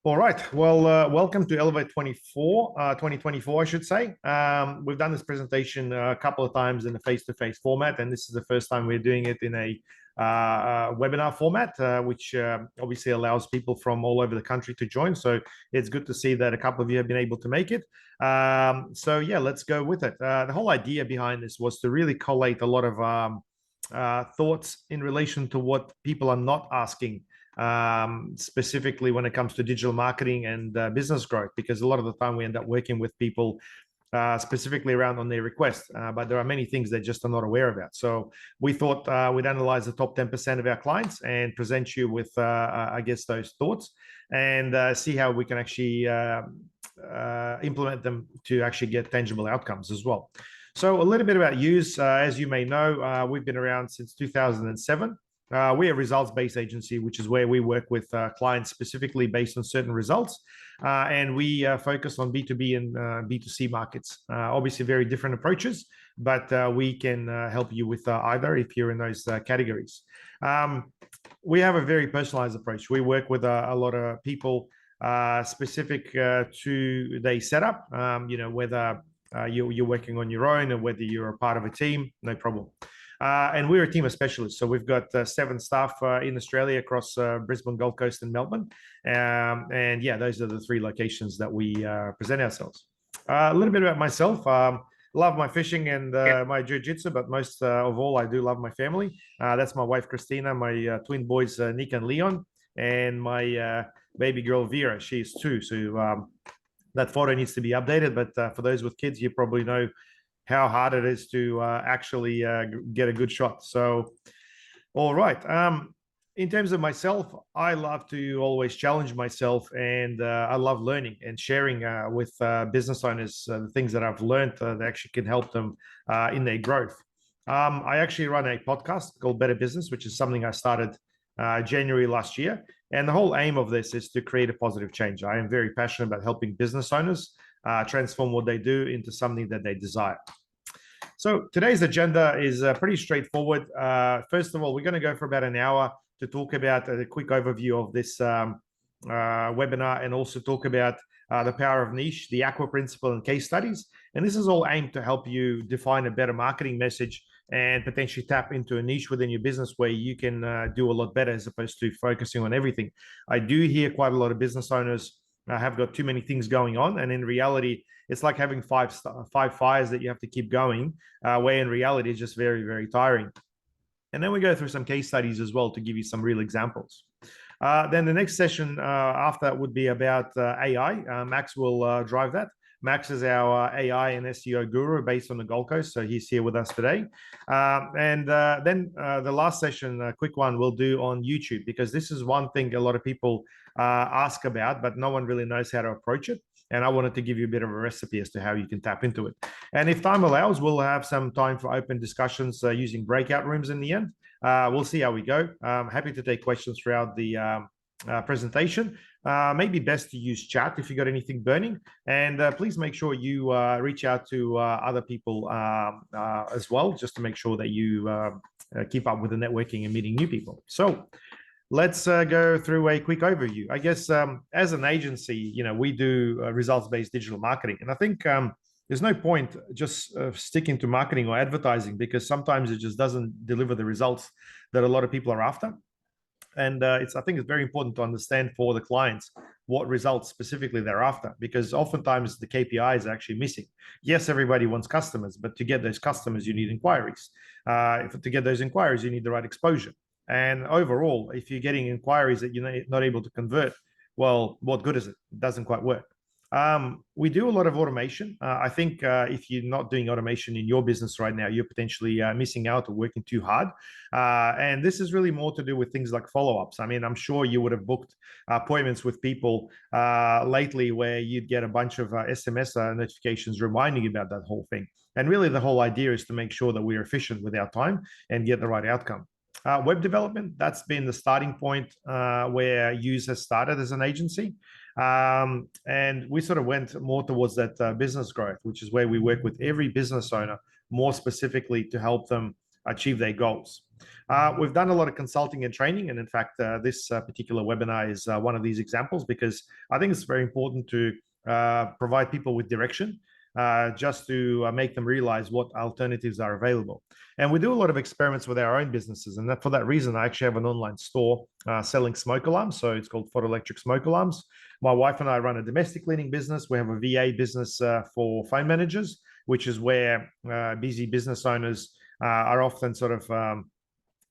All right. Well, welcome to Elevate 2024, I should say. We've done this presentation a couple of times in a face-to-face format, and this is the first time we're doing it in a webinar format, which obviously allows people from all over the country to join. So it's good to see that a couple of you have been able to make it. So yeah, let's go with it. The whole idea behind this was to really collate a lot of thoughts in relation to what people are not asking, specifically when it comes to digital marketing and business growth, because a lot of the time we end up working with people specifically around on their request, but there are many things they just are not aware about. So we thought we'd analyze the top 10% of our clients and present you with, I guess, those thoughts and see how we can actually implement them to actually get tangible outcomes as well. So a little bit about YEWS. As you may know, we've been around since 2007. We're a results-based agency, which is where we work with clients specifically based on certain results. And we focus on B2B and B2C markets. Obviously, very different approaches, but we can help you with either if you're in those categories. We have a very personalized approach. We work with a lot of people specific to their setup, whether you're working on your own or whether you're a part of a team, no problem. And we're a team of specialists. So we've got 7 staff in Australia across Brisbane, Gold Coast, and Melbourne. And yeah, those are the 3 locations that we present ourselves. A little bit about myself. Love my fishing and my jiu-jitsu, but most of all, I do love my family. That's my wife, Christina, my twin boys, Nick and Leon, and my baby girl, Vera. She's 2. So that photo needs to be updated. But for those with kids, you probably know how hard it is to actually get a good shot. So, all right. In terms of myself, I love to always challenge myself, and I love learning and sharing with business owners the things that I've learned that actually can help them in their growth. I actually run a podcast called Better Business, which is something I started January last year. And the whole aim of this is to create a positive change. I am very passionate about helping business owners transform what they do into something that they desire. So today's agenda is pretty straightforward. First of all, we're going to go for about an hour to talk about a quick overview of this webinar, and also talk about the power of niche, the aqua principle, and case studies. And this is all aimed to help you define a better marketing message and potentially tap into a niche within your business where you can do a lot better as opposed to focusing on everything. I do hear quite a lot of business owners have got too many things going on, and in reality, it's like having 5 fires that you have to keep going, where in reality it's just very, very tiring. And then we go through some case studies as well to give you some real examples. Then the next session after that would be about AI. Max will drive that. Max is our AI and SEO guru based on the Gold Coast, so he's here with us today. And then the last session, a quick one, we'll do on YouTube, because this is one thing a lot of people ask about, but no one really knows how to approach it. And I wanted to give you a bit of a recipe as to how you can tap into it. And if time allows, we'll have some time for open discussions using breakout rooms in the end. We'll see how we go. I'm happy to take questions throughout the presentation. Maybe best to use chat if you got anything burning. And please make sure you reach out to other people as well, just to make sure that you keep up with the networking and meeting new people. So let's go through a quick overview. I guess as an agency, we do results-based digital marketing. And I think there's no point just sticking to marketing or advertising, because sometimes it just doesn't deliver the results that a lot of people are after. And I think it's very important to understand for the clients what results specifically they're after, because oftentimes the KPIs are actually missing. Yes, everybody wants customers, but to get those customers, you need inquiries. To get those inquiries, you need the right exposure. And overall, if you're getting inquiries that you're not able to convert, well, what good is it? It doesn't quite work. We do a lot of automation. I think if you're not doing automation in your business right now, you're potentially missing out or working too hard. And this is really more to do with things like follow-ups. I mean, I'm sure you would have booked appointments with people lately where you'd get a bunch of SMS notifications reminding you about that whole thing. And really the whole idea is to make sure that we're efficient with our time and get the right outcome. Web development, that's been the starting point where YEWS has started as an agency. And we sort of went more towards that business growth, which is where we work with every business owner more specifically to help them achieve their goals. We've done a lot of consulting and training, and in fact, this particular webinar is one of these examples, because I think it's very important to provide people with direction, just to make them realize what alternatives are available. And we do a lot of experiments with our own businesses, and for that reason, I actually have an online store selling smoke alarms. So it's called Photoelectric Smoke Alarms. My wife and I run a domestic cleaning business. We have a VA business for phone managers, which is where busy business owners are often sort of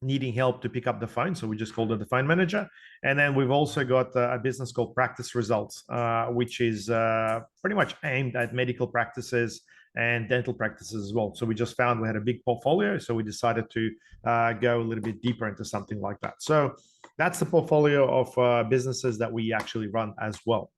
needing help to pick up the phone. So we just called it the phone manager. And then we've also got a business called Practice Results, which is pretty much aimed at medical practices and dental practices as well. So we just found we had a big portfolio, so we decided to go a little bit deeper into something like that. So that's the portfolio of businesses that we actually run as well.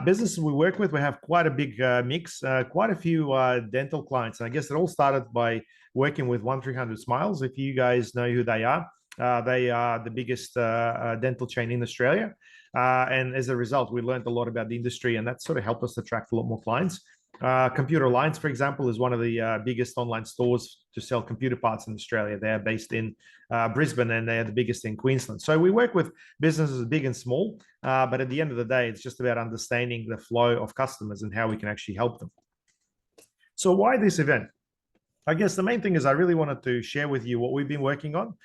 Businesses we work with, we have quite a big mix, quite a few dental clients. And I guess it all started by working with 1300smiles. If you guys know who they are the biggest dental chain in Australia. And as a result, we learned a lot about the industry, and that sort of helped us attract a lot more clients. Computer Alliance, for example, is one of the biggest online stores to sell computer parts in Australia. They're based in Brisbane, and they're the biggest in Queensland. So we work with businesses big and small, but at the end of the day, it's just about understanding the flow of customers and how we can actually help them. So why this event? I guess the main thing is I really wanted to share with you what we've been working on.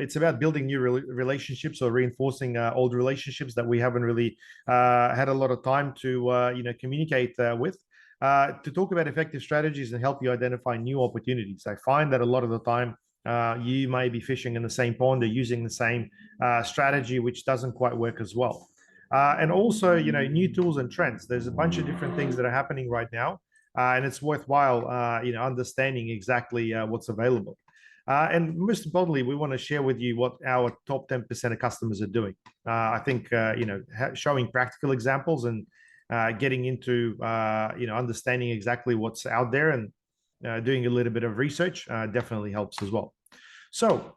It's about building new relationships, or reinforcing old relationships that we haven't really had a lot of time to communicate with. To talk about effective strategies and help you identify new opportunities. I find that a lot of the time you may be fishing in the same pond or using the same strategy, which doesn't quite work as well. And also, new tools and trends. There's a bunch of different things that are happening right now. And it's worthwhile, understanding exactly what's available. And most importantly, we want to share with you what our top 10% of customers are doing. I think, showing practical examples and getting into, understanding exactly what's out there, and doing a little bit of research definitely helps as well. So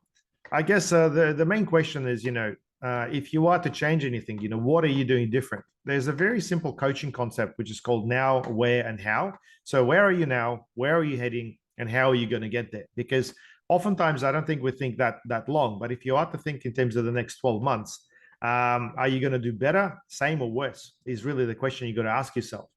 I guess the main question is, if you are to change anything, what are you doing different? There's a very simple coaching concept, which is called now, where, and how. So where are you now? Where are you heading? And how are you going to get there? Because oftentimes, I don't think we think that long, but if you are to think in terms of the next 12 months, are you going to do better, same, or worse, is really the question you got to ask yourself.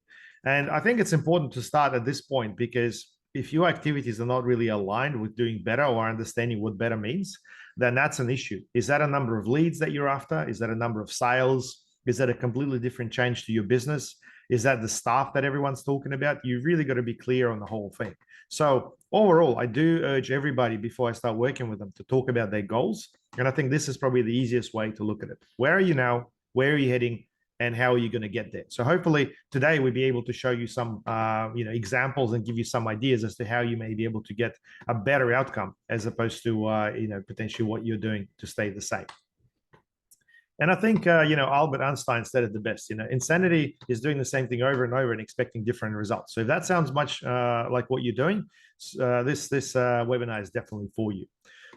And I think it's important to start at this point, because if your activities are not really aligned with doing better or understanding what better means, then that's an issue. Is that a number of leads that you're after? Is that a number of sales? Is that a completely different change to your business? Is that the staff that everyone's talking about? You really got to be clear on the whole thing. So overall, I do urge everybody, before I start working with them, to talk about their goals. And I think this is probably the easiest way to look at it. Where are you now? Where are you heading? And how are you going to get there? So hopefully today we'll be able to show you some examples and give you some ideas as to how you may be able to get a better outcome, as opposed to potentially what you're doing to stay the same. And I think Albert Einstein said it the best. Insanity is doing the same thing over and over and expecting different results. So if that sounds much like what you're doing, this webinar is definitely for you.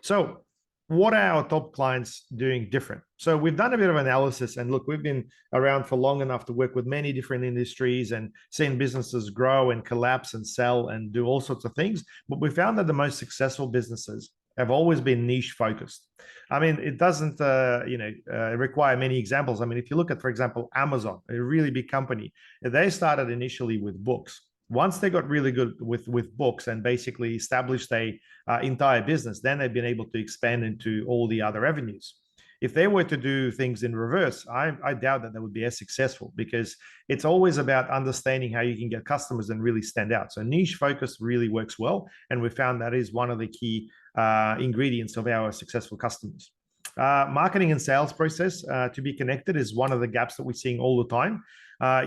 So what are our top clients doing different? So we've done a bit of analysis, and look, we've been around for long enough to work with many different industries and seen businesses grow and collapse and sell and do all sorts of things. But we found that the most successful businesses have always been niche focused. I mean, it doesn't require many examples. I mean, if you look at, for example, Amazon, a really big company, they started initially with books. Once they got really good with books and basically established a entire business, then they've been able to expand into all the other avenues. If they were to do things in reverse, I doubt that they would be as successful, because it's always about understanding how you can get customers and really stand out. So niche focus really works well, and we found that is one of the key ingredients of our successful customers. Marketing and sales process to be connected is one of the gaps that we're seeing all the time.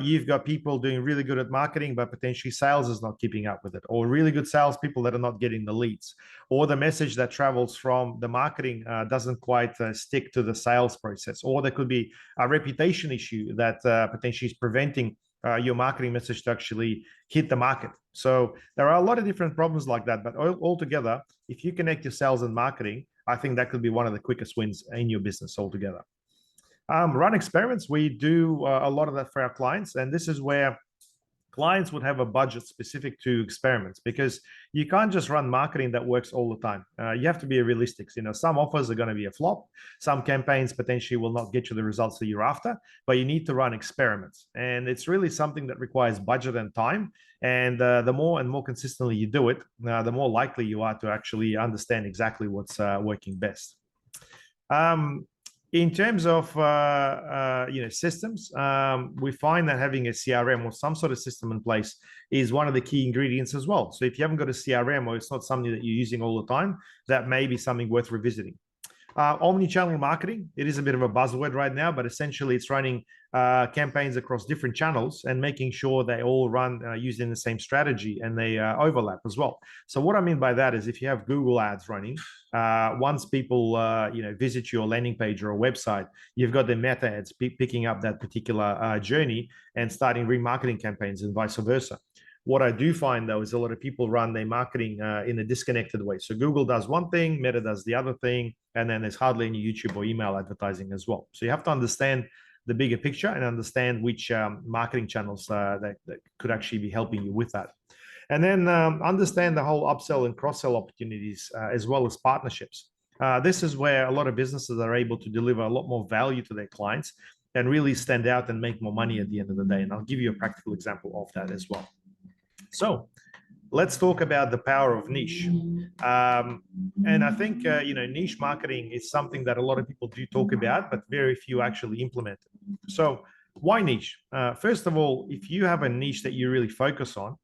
You've got people doing really good at marketing, but potentially sales is not keeping up with it, or really good salespeople that are not getting the leads, or the message that travels from the marketing doesn't quite stick to the sales process, or there could be a reputation issue that potentially is preventing your marketing message to actually hit the market. So there are a lot of different problems like that, but altogether, if you connect your sales and marketing, I think that could be one of the quickest wins in your business altogether. Run experiments. We do a lot of that for our clients, and this is where clients would have a budget specific to experiments, because you can't just run marketing that works all the time. You have to be realistic. Some offers are going to be a flop. Some campaigns potentially will not get you the results that you're after, but you need to run experiments. And it's really something that requires budget and time. And the more and more consistently you do it, the more likely you are to actually understand exactly what's working best. In terms of systems, we find that having a CRM or some sort of system in place is one of the key ingredients as well. So if you haven't got a CRM, or it's not something that you're using all the time, that may be something worth revisiting. Omni-channel marketing, it is a bit of a buzzword right now, but essentially it's running campaigns across different channels and making sure they all run using the same strategy, and they overlap as well. So what I mean by that is, if you have Google ads running, once people visit your landing page or a website, you've got the meta ads picking up that particular journey and starting remarketing campaigns, and vice versa. What I do find, though, is a lot of people run their marketing in a disconnected way. So Google does one thing, Meta does the other thing, and then there's hardly any YouTube or email advertising as well. So you have to understand the bigger picture and understand which marketing channels that could actually be helping you with that. And then understand the whole upsell and cross-sell opportunities, as well as partnerships. This is where a lot of businesses are able to deliver a lot more value to their clients and really stand out and make more money at the end of the day. And I'll give you a practical example of that as well. So let's talk about the power of niche. And I think, niche marketing is something that a lot of people do talk about, but very few actually implement it. So why niche? First of all, if you have a niche that you really focus on,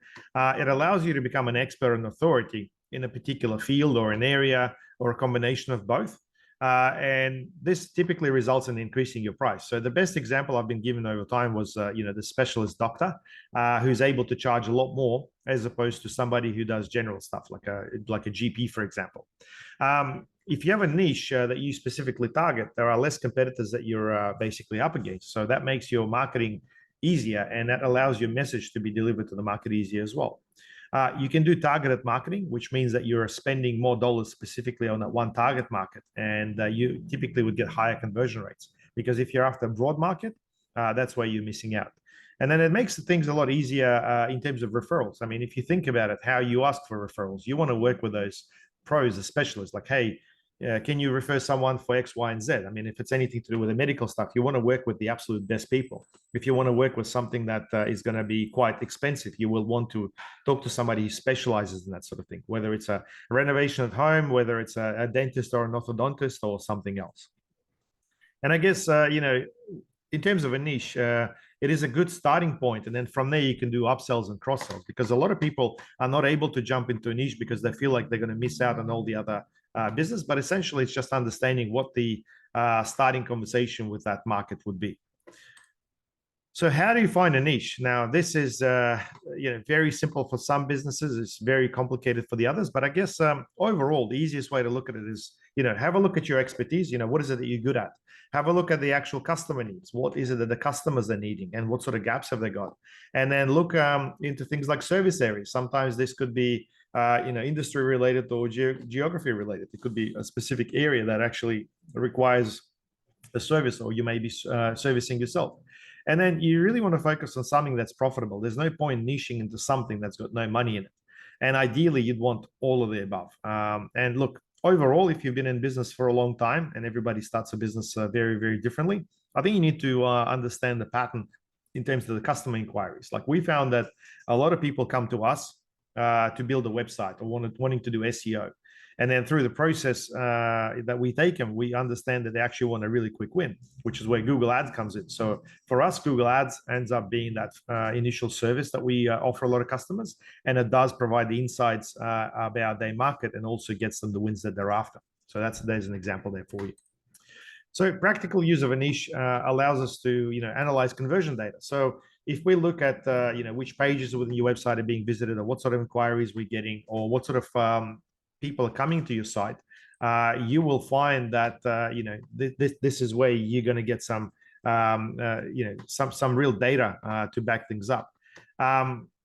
it allows you to become an expert and authority in a particular field or an area, or a combination of both. And this typically results in increasing your price. So the best example I've been given over time was, the specialist doctor, who's able to charge a lot more as opposed to somebody who does general stuff like a GP, for example. If you have a niche that you specifically target, there are less competitors that you're basically up against. So that makes your marketing easier, and that allows your message to be delivered to the market easier as well. You can do targeted marketing, which means that you're spending more dollars specifically on that one target market, and you typically would get higher conversion rates, because if you're after a broad market, that's where you're missing out. And then it makes things a lot easier in terms of referrals. I mean, if you think about it, how you ask for referrals, you want to work with those pros, the specialists, like, hey, can you refer someone for X, Y, and Z? I mean, if it's anything to do with the medical stuff, you want to work with the absolute best people. If you want to work with something that is going to be quite expensive, you will want to talk to somebody who specializes in that sort of thing, whether it's a renovation at home, whether it's a dentist or an orthodontist or something else. And I guess, in terms of a niche, it is a good starting point. And then from there, you can do upsells and cross-sells, because a lot of people are not able to jump into a niche because they feel like they're going to miss out on all the other business. But essentially, it's just understanding what the starting conversation with that market would be. So how do you find a niche? Now, this is very simple for some businesses. It's very complicated for the others. But I guess overall, the easiest way to look at it is, have a look at your expertise. What is it that you're good at? Have a look at the actual customer needs. What is it that the customers are needing, and what sort of gaps have they got? And then look into things like service areas. Sometimes this could be industry related or geography related. It could be a specific area that actually requires a service, or you may be servicing yourself. And then you really want to focus on something that's profitable. There's no point niching into something that's got no money in it. And ideally, you'd want all of the above. And look, overall, if you've been in business for a long time, and everybody starts a business very, very differently, I think you need to understand the pattern in terms of the customer inquiries. Like, we found that a lot of people come to us to build a website or wanting to do SEO. And then through the process that we take them, we understand that they actually want a really quick win, which is where Google Ads comes in. So for us, Google Ads ends up being that initial service that we offer a lot of customers. And it does provide the insights about their market, and also gets them the wins that they're after. So there's an example there for you. So practical use of a niche allows us to analyze conversion data. So if we look at which pages within your website are being visited, or what sort of inquiries we're getting, or what sort of people are coming to your site, you will find that this is where you're going to get some real data to back things up.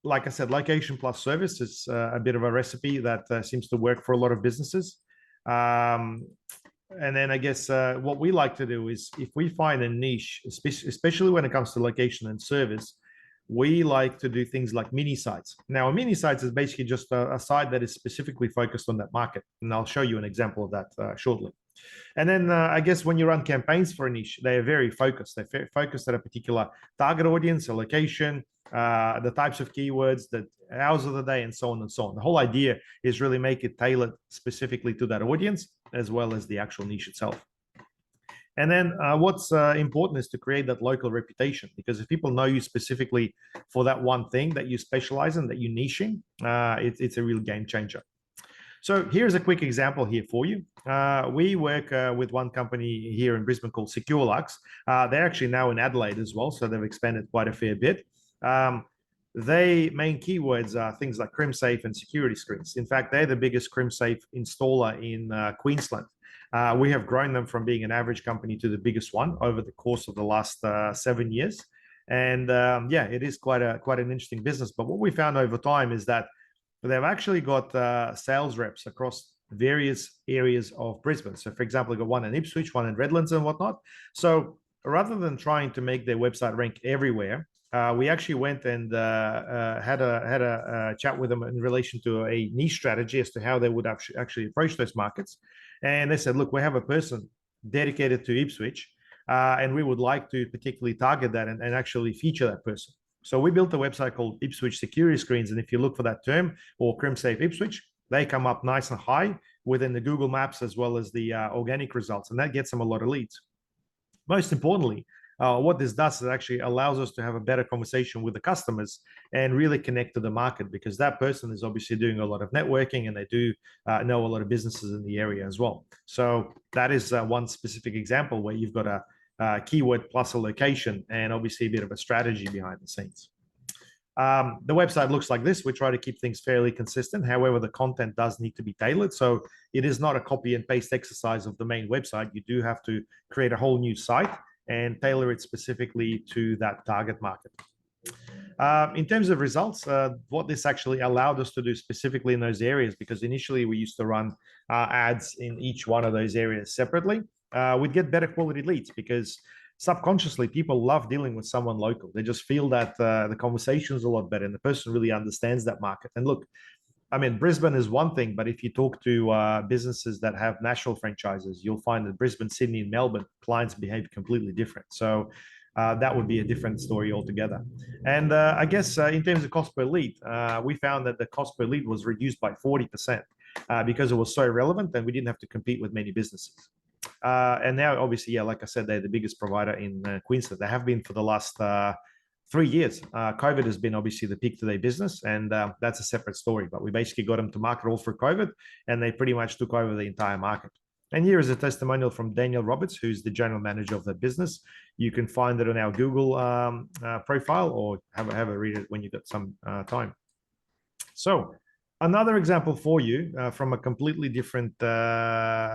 Like I said, location plus service is a bit of a recipe that seems to work for a lot of businesses. And then I guess what we like to do is, if we find a niche, especially when it comes to location and service, we like to do things like mini sites. Now, a mini sites is basically just a site that is specifically focused on that market. And I'll show you an example of that shortly. And then I guess when you run campaigns for a niche, they are very focused. They're focused at a particular target audience, a location, the types of keywords, the hours of the day, and so on and so on. The whole idea is really make it tailored specifically to that audience, as well as the actual niche itself. And then what's important is to create that local reputation, because if people know you specifically for that one thing that you specialize in, that you niche in, it's a real game changer. So here's a quick example here for you. We work with one company here in Brisbane called SecureLux. They're actually now in Adelaide as well, so they've expanded quite a fair bit. They main keywords are things like CrimSafe and security screens. In fact, they're the biggest CrimSafe installer in Queensland. We have grown them from being an average company to the biggest one over the course of the last 7 years. And yeah, it is quite an interesting business. But what we found over time is that they've actually got sales reps across various areas of Brisbane. So for example, we've got one in Ipswich, one in Redlands and whatnot. So rather than trying to make their website rank everywhere, we actually went and had a chat with them in relation to a niche strategy as to how they would actually approach those markets. And they said, look, we have a person dedicated to Ipswich, and we would like to particularly target that and actually feature that person. So we built a website called Ipswich Security Screens. And if you look for that term or CrimSafe Ipswich, they come up nice and high within the Google Maps as well as the organic results. And that gets them a lot of leads. Most importantly, what this does is actually allows us to have a better conversation with the customers and really connect to the market, because that person is obviously doing a lot of networking and they do know a lot of businesses in the area as well. So that is one specific example where you've got a keyword plus a location and obviously a bit of a strategy behind the scenes. The website looks like this. We try to keep things fairly consistent. However, the content does need to be tailored. So it is not a copy and paste exercise of the main website. You do have to create a whole new site and tailor it specifically to that target market. In terms of results, what this actually allowed us to do specifically in those areas, because initially we used to run ads in each one of those areas separately, we'd get better quality leads, because subconsciously people love dealing with someone local. They just feel that the conversation is a lot better and the person really understands that market. And look, I mean, Brisbane is one thing, but if you talk to businesses that have national franchises, you'll find that Brisbane, Sydney, and Melbourne clients behave completely different. So that would be a different story altogether. And I guess in terms of cost per lead, we found that the cost per lead was reduced by 40% because it was so relevant and we didn't have to compete with many businesses. And now, obviously, yeah, like I said, they're the biggest provider in Queensland. They have been for the last 3 years. COVID has been obviously the peak to their business, and that's a separate story. But we basically got them to market all through COVID, and they pretty much took over the entire market. And here is a testimonial from Daniel Roberts, who's the general manager of that business. You can find it on our Google profile, or have a read it when you got some time. So another example for you from a completely different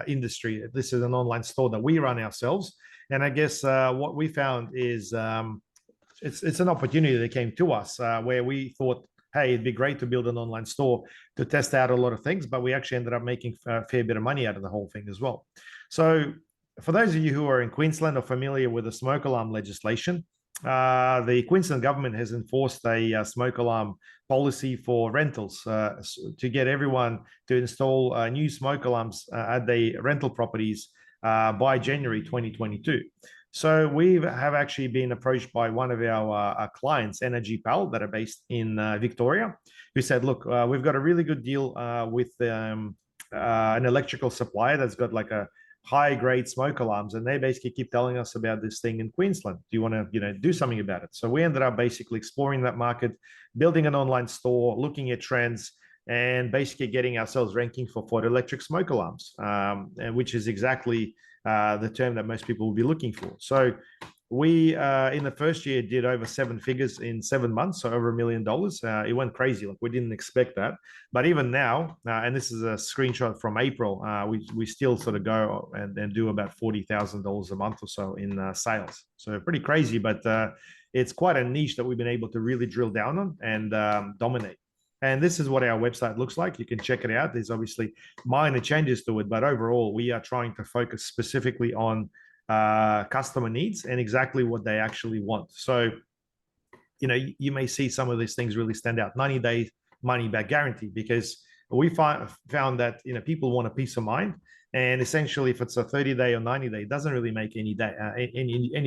industry. This is an online store that we run ourselves. And I guess what we found is it's an opportunity that came to us where we thought, hey, it'd be great to build an online store to test out a lot of things, but we actually ended up making a fair bit of money out of the whole thing as well. So for those of you who are in Queensland or familiar with the smoke alarm legislation, the Queensland government has enforced a smoke alarm policy for rentals to get everyone to install new smoke alarms at the rental properties by January 2022. So we have actually been approached by one of our clients, Energy Pal, that are based in Victoria, who said, look, we've got a really good deal with an electrical supplier that's got like a high-grade smoke alarms, and they basically keep telling us about this thing in Queensland. Do you want to, do something about it? So we ended up basically exploring that market, building an online store, looking at trends, and basically getting ourselves ranking for photoelectric smoke alarms, and which is exactly the term that most people will be looking for. So we, in the first year, did over 7 figures in 7 months, so over $1 million. It went crazy. Like, we didn't expect that. But even now, and this is a screenshot from April, we still sort of go and do about $40,000 a month or so in sales. So pretty crazy, but it's quite a niche that we've been able to really drill down on and dominate. And this is what our website looks like. You can check it out. There's obviously minor changes to it, but overall, we are trying to focus specifically on customer needs and exactly what they actually want. So you may see some of these things really stand out. 90-day money back guarantee, because we found that people want a peace of mind, and essentially if it's a 30-day or 90-day, it doesn't really make any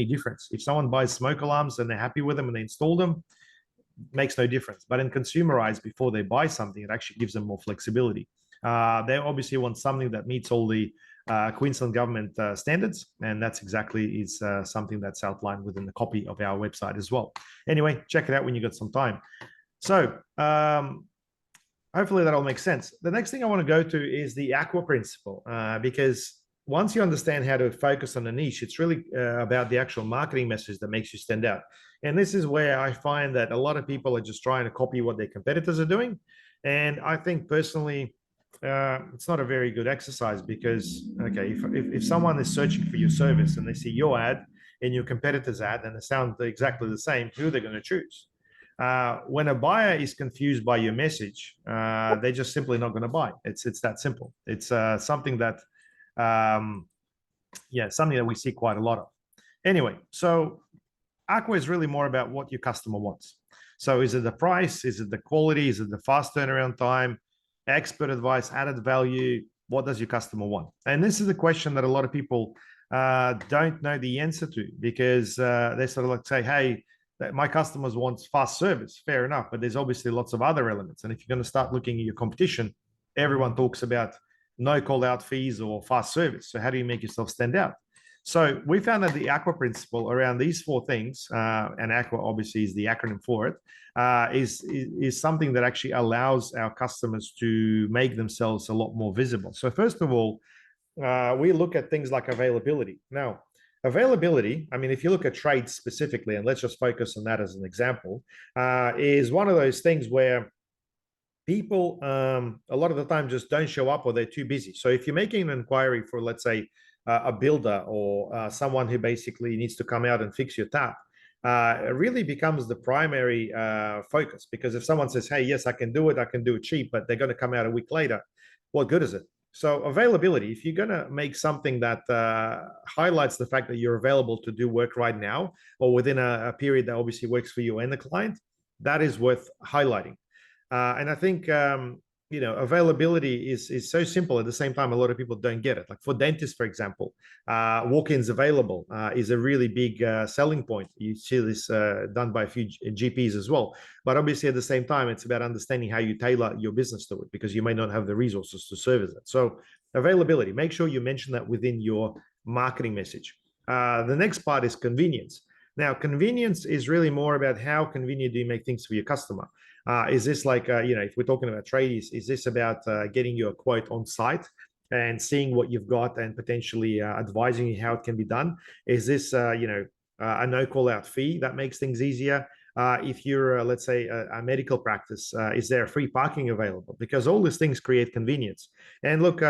difference. If someone buys smoke alarms and they're happy with them and they install them, makes no difference. But in consumer eyes, before they buy something, it actually gives them more flexibility. They obviously want something that meets all the Queensland government standards, and that's exactly something that's outlined within the copy of our website as well. Anyway, check it out when you got some time. So hopefully that all makes sense. The next thing I want to go to is the aqua principle, because once you understand how to focus on a niche, it's really about the actual marketing message that makes you stand out. And this is where I find that a lot of people are just trying to copy what their competitors are doing. And I think personally, it's not a very good exercise, because, okay, if someone is searching for your service and they see your ad and your competitor's ad and they sound exactly the same, who are they going to choose? When a buyer is confused by your message, they're just simply not going to buy. It's that simple. It's something that, something that we see quite a lot of. Anyway, so Aqua is really more about what your customer wants. So is it the price? Is it the quality? Is it the fast turnaround time? Expert advice, added value? What does your customer want? And this is a question that a lot of people don't know the answer to, because they sort of like say, hey, my customers want fast service. Fair enough, but there's obviously lots of other elements. And if you're going to start looking at your competition, everyone talks about no call out fees or fast service. So how do you make yourself stand out? So we found that the Aqua principle around these four things, and Aqua obviously is the acronym for it, is something that actually allows our customers to make themselves a lot more visible. So first of all, we look at things like availability. Now, availability, I mean, if you look at trades specifically, and let's just focus on that as an example, is one of those things where people a lot of the time just don't show up, or they're too busy. So if you're making an inquiry for, let's say, a builder or someone who basically needs to come out and fix your tap, it really becomes the primary focus. Because if someone says, hey, yes, I can do it cheap, but they're going to come out a week later, what good is it? So availability, if you're going to make something that highlights the fact that you're available to do work right now, or within a period that obviously works for you and the client, that is worth highlighting. And I think availability is so simple. At the same time, a lot of people don't get it. Like for dentists, for example, walk-ins available is a really big selling point. You see this done by a few GPs as well. But obviously, at the same time, it's about understanding how you tailor your business to it, because you may not have the resources to service it. So availability, make sure you mention that within your marketing message. The next part is convenience. Now, convenience is really more about how convenient do you make things for your customer. Is this like, if we're talking about tradies, is this about getting you a quote on site and seeing what you've got and potentially advising you how it can be done? Is this, a no call out fee that makes things easier? If you're, let's say, a medical practice, is there free parking available? Because all these things create convenience. And look,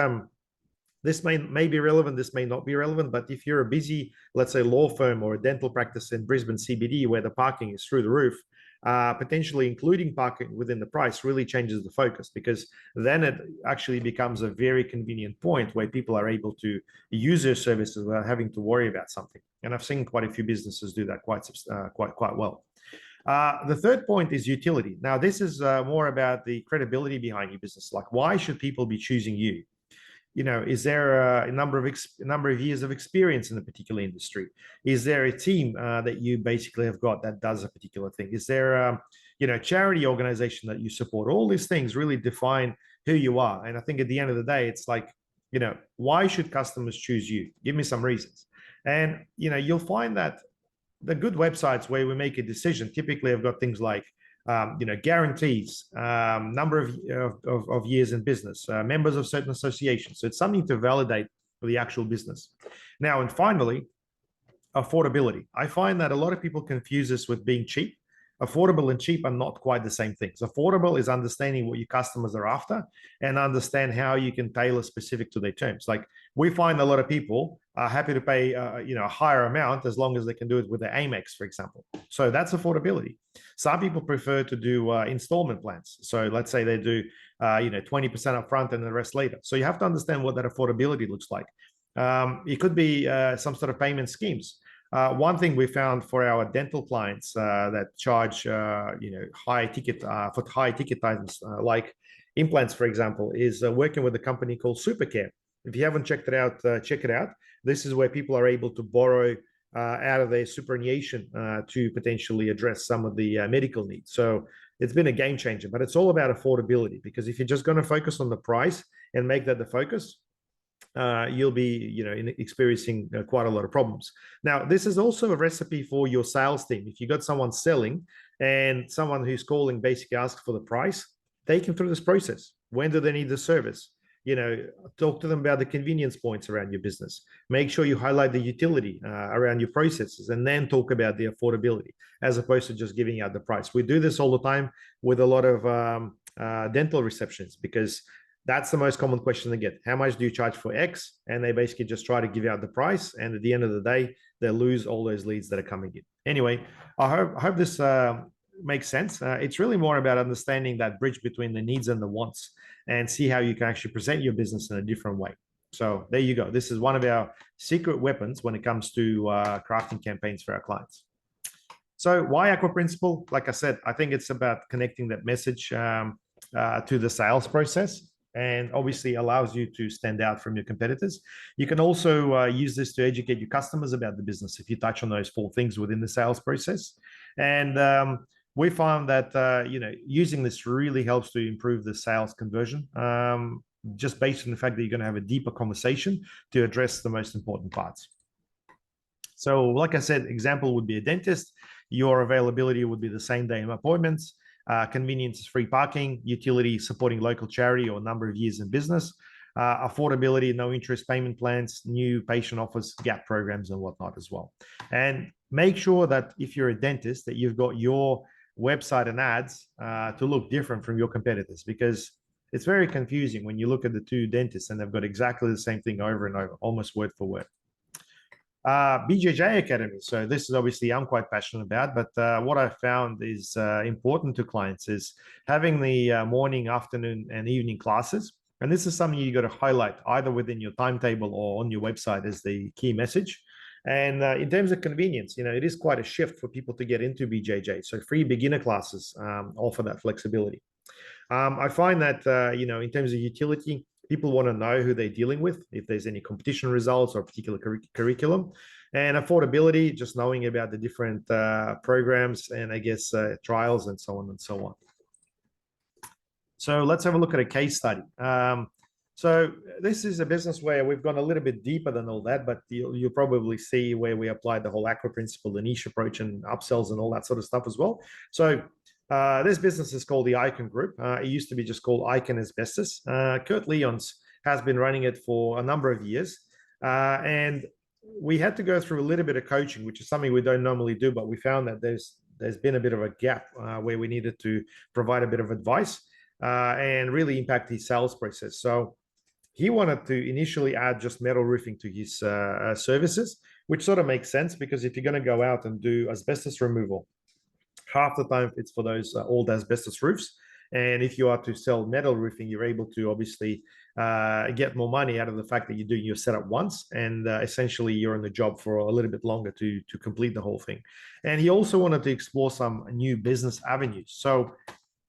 this may be relevant, this may not be relevant, but if you're a busy, let's say, law firm or a dental practice in Brisbane CBD where the parking is through the roof, potentially including parking within the price really changes the focus, because then it actually becomes a very convenient point where people are able to use their services without having to worry about something. And I've seen quite a few businesses do that quite well. The third point is utility. Now, this is more about the credibility behind your business. Like, why should people be choosing you? Is there a number of years of experience in a particular industry? Is there a team that you basically have got that does a particular thing? Is there a charity organization that you support? All these things really define who you are. And I think at the end of the day, it's like, why should customers choose you? Give me some reasons. And, you'll find that the good websites where we make a decision typically have got things like guarantees, number of years in business, members of certain associations. So it's something to validate the actual business. Now, and finally, affordability. I find that a lot of people confuse this with being cheap. Affordable and cheap are not quite the same things. Affordable is understanding what your customers are after and understand how you can tailor specific to their terms. Like, we find a lot of people are happy to pay a higher amount as long as they can do it with their Amex, for example. So that's affordability. Some people prefer to do installment plans. So let's say they do 20% upfront and the rest later. So you have to understand what that affordability looks like. It could be some sort of payment schemes. One thing we found for our dental clients that charge, high ticket for high ticket items like implants, for example, is working with a company called Supercare. If you haven't checked it out, check it out. This is where people are able to borrow out of their superannuation to potentially address some of the medical needs. So it's been a game changer, but it's all about affordability, because if you're just going to focus on the price and make that the focus, you'll be experiencing quite a lot of problems. Now, this is also a recipe for your sales team. If you got someone selling and someone who's calling basically asks for the price, take them through this process. When do they need the service? Talk to them about the convenience points around your business. Make sure you highlight the utility around your processes, and then talk about the affordability, as opposed to just giving out the price. We do this all the time with a lot of dental receptions, because that's the most common question they get. How much do you charge for X? And they basically just try to give out the price. And at the end of the day, they lose all those leads that are coming in. Anyway, I hope this makes sense. It's really more about understanding that bridge between the needs and the wants, and see how you can actually present your business in a different way. So there you go. This is one of our secret weapons when it comes to crafting campaigns for our clients. So why Aqua Principle? Like I said, I think it's about connecting that message to the sales process, and obviously allows you to stand out from your competitors. You can also use this to educate your customers about the business if you touch on those 4 things within the sales process. And we found that using this really helps to improve the sales conversion, just based on the fact that you're going to have a deeper conversation to address the most important parts. So like I said, example would be a dentist. Your availability would be the same day appointments. Convenience is free parking, utility supporting local charity or number of years in business, affordability, no interest payment plans, new patient offers, gap programs and whatnot as well. And make sure that if you're a dentist, that you've got your website and ads to look different from your competitors, because it's very confusing when you look at the 2 dentists and they've got exactly the same thing over and over, almost word for word. BJJ Academy. So this is obviously I'm quite passionate about, but what I found is important to clients is having the morning, afternoon, and evening classes. And this is something you got to highlight either within your timetable or on your website as the key message. And in terms of convenience, it is quite a shift for people to get into BJJ. So free beginner classes offer that flexibility. I find that, in terms of utility, people want to know who they're dealing with, if there's any competition results or particular curriculum. And affordability, just knowing about the different programs and I guess trials and so on and so on. So let's have a look at a case study. So this is a business where we've gone a little bit deeper than all that, but you'll probably see where we applied the whole Aqua Principle, the niche approach and upsells and all that sort of stuff as well. So this business is called the Icon Group. It used to be just called Icon Asbestos. Kurt Leons has been running it for a number of years. And we had to go through a little bit of coaching, which is something we don't normally do, but we found that there's been a bit of a gap where we needed to provide a bit of advice and really impact his sales process. So he wanted to initially add just metal roofing to his services, which sort of makes sense, because if you're going to go out and do asbestos removal, half the time it's for those old asbestos roofs. And if you are to sell metal roofing, you're able to obviously get more money out of the fact that you're doing your setup once, and essentially you're on the job for a little bit longer to complete the whole thing. And he also wanted to explore some new business avenues. So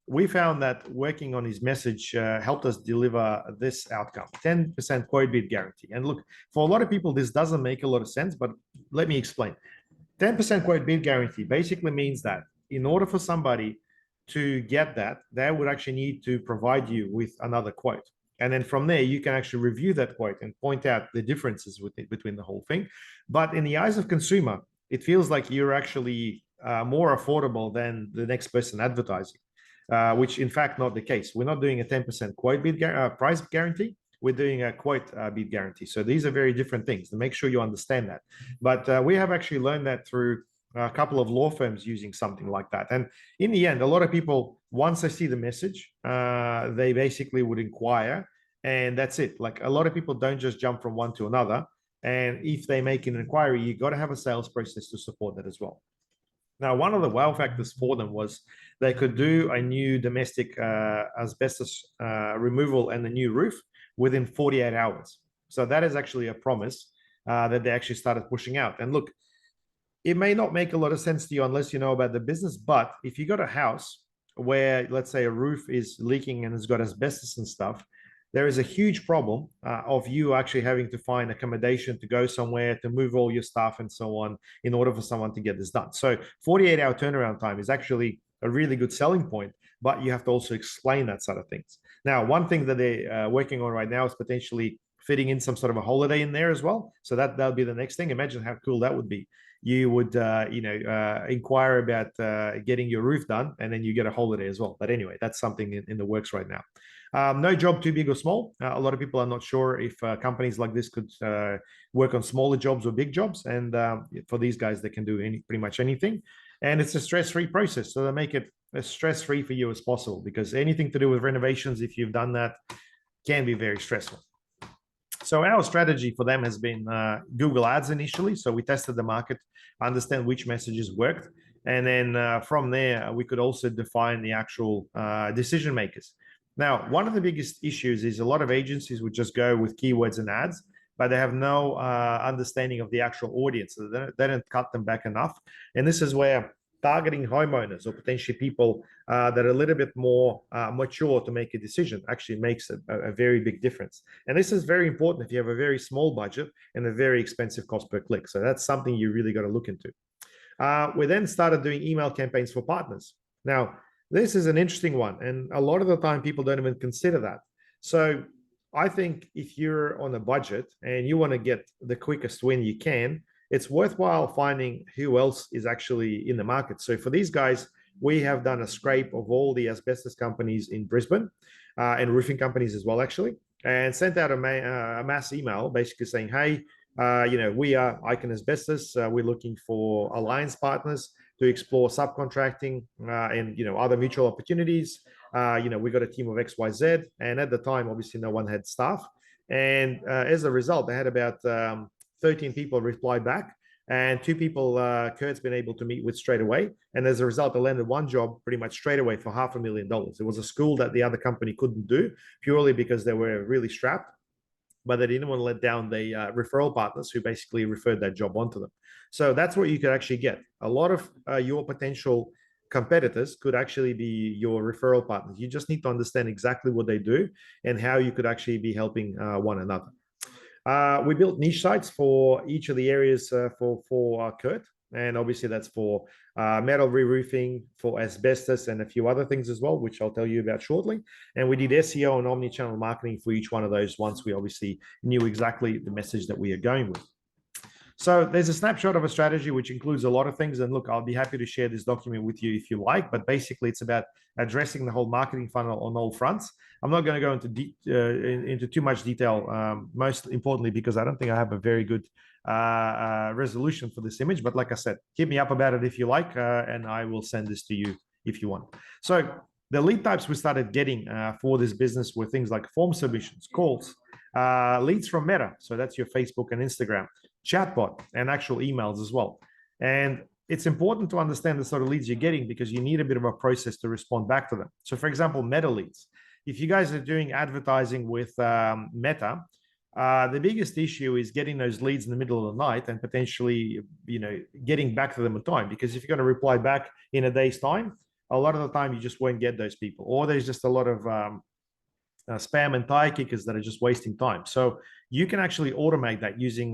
we found that working on his message helped us deliver this outcome: 10% quote bid guarantee. And look, for a lot of people, this doesn't make a lot of sense, but let me explain. 10% quote bid guarantee basically means that in order for somebody to get that, they would actually need to provide you with another quote. And then from there, you can actually review that quote and point out the differences between the whole thing. But in the eyes of consumer, it feels like you're actually more affordable than the next person advertising, which in fact not the case. We're not doing a 10% quote bid price guarantee. We're doing a quote bid guarantee. So these are very different things, to make sure you understand that. But we have actually learned that through a couple of law firms using something like that. And in the end, a lot of people, once they see the message, they basically would inquire, and that's it. Like, a lot of people don't just jump from one to another. And if they make an inquiry, you got to have a sales process to support that as well. Now, one of the wow factors for them was they could do a new domestic asbestos removal and a new roof within 48 hours. So that is actually a promise that they actually started pushing out. And look, it may not make a lot of sense to you unless you know about the business. But if you got a house where, let's say, a roof is leaking and it's got asbestos and stuff, there is a huge problem of you actually having to find accommodation to go somewhere to move all your stuff and so on in order for someone to get this done. So 48-hour turnaround time is actually a really good selling point, but you have to also explain that sort of things. Now, one thing that they're working on right now is potentially fitting in some sort of a holiday in there as well. So that'll be the next thing. Imagine how cool that would be. You would inquire about getting your roof done, and then you get a holiday as well. But anyway, that's something in the works right now. No job too big or small. A lot of people are not sure if companies like this could work on smaller jobs or big jobs. And for these guys, they can do pretty much anything. And it's a stress-free process. So they make it as stress-free for you as possible, because anything to do with renovations, if you've done that, can be very stressful. So our strategy for them has been Google Ads initially. So we tested the market, understand which messages worked. And then from there, we could also define the actual decision makers. Now, one of the biggest issues is a lot of agencies would just go with keywords and ads, but they have no understanding of the actual audience. So they don't cut them back enough. And this is where targeting homeowners or potentially people that are a little bit more mature to make a decision actually makes a very big difference. And this is very important if you have a very small budget and a very expensive cost per click. So that's something you really got to look into. We then started doing email campaigns for partners. Now, this is an interesting one. And a lot of the time people don't even consider that. So I think if you're on a budget and you want to get the quickest win you can, it's worthwhile finding who else is actually in the market. So for these guys, we have done a scrape of all the asbestos companies in Brisbane and roofing companies as well, actually, and sent out a mass email basically saying, hey, we are Icon Asbestos. We're looking for alliance partners to explore subcontracting and, other mutual opportunities. We got a team of XYZ. And at the time, obviously, no one had staff. And as a result, they had about 13 people reply back, and 2 people Kurt's been able to meet with straight away. And as a result, I landed one job pretty much straight away for $500,000. It was a school that the other company couldn't do purely because they were really strapped, but they didn't want to let down the referral partners who basically referred that job onto them. So that's what you could actually get. A lot of your potential competitors could actually be your referral partners. You just need to understand exactly what they do and how you could actually be helping one another. We built niche sites for each of the areas for Kurt. And obviously that's for metal re-roofing, for asbestos, and a few other things as well, which I'll tell you about shortly. And we did SEO and omni-channel marketing for each one of those once we obviously knew exactly the message that we are going with. So there's a snapshot of a strategy which includes a lot of things. And look, I'll be happy to share this document with you if you like, but basically it's about addressing the whole marketing funnel on all fronts. I'm not going to go into too much detail, most importantly, because I don't think I have a very good resolution for this image. But like I said, hit me up about it if you like, and I will send this to you if you want. So the lead types we started getting for this business were things like form submissions, calls, leads from Meta. So that's your Facebook and Instagram, chatbot, and actual emails as well. And it's important to understand the sort of leads you're getting because you need a bit of a process to respond back to them. So for example, Meta leads. If you guys are doing advertising with Meta, the biggest issue is getting those leads in the middle of the night and potentially, getting back to them on time. Because if you're going to reply back in a day's time, a lot of the time you just won't get those people, or there's just a lot of spam and tire kickers that are just wasting time. So you can actually automate that using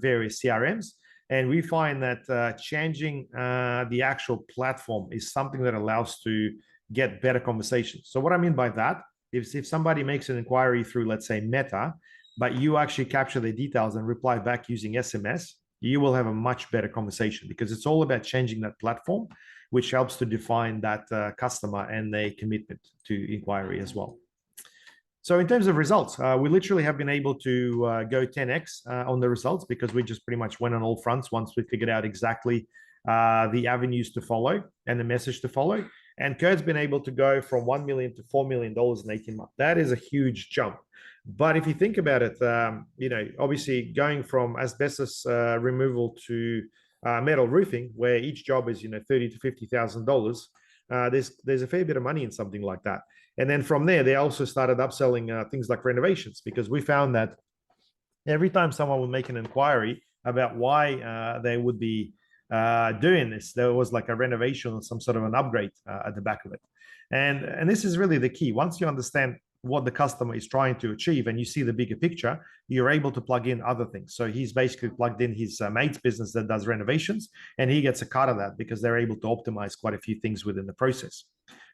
various CRMs. And we find that changing the actual platform is something that allows to get better conversations. So what I mean by that is if somebody makes an inquiry through, let's say, Meta, but you actually capture their details and reply back using SMS, you will have a much better conversation because it's all about changing that platform, which helps to define that customer and their commitment to inquiry as well. So in terms of results, we literally have been able to go 10x on the results because we just pretty much went on all fronts once we figured out exactly the avenues to follow and the message to follow. And Kurt's been able to go from $1 million to $4 million in 18 months. That is a huge jump. But if you think about it, obviously going from asbestos removal to metal roofing, where each job is, $30,000 to $50,000, there's a fair bit of money in something like that. And then from there, they also started upselling things like renovations, because we found that every time someone would make an inquiry about why they would be doing this. There was like a renovation or some sort of an upgrade at the back of it. And this is really the key. Once you understand what the customer is trying to achieve and you see the bigger picture, you're able to plug in other things. So he's basically plugged in his mate's business that does renovations, and he gets a cut of that because they're able to optimize quite a few things within the process.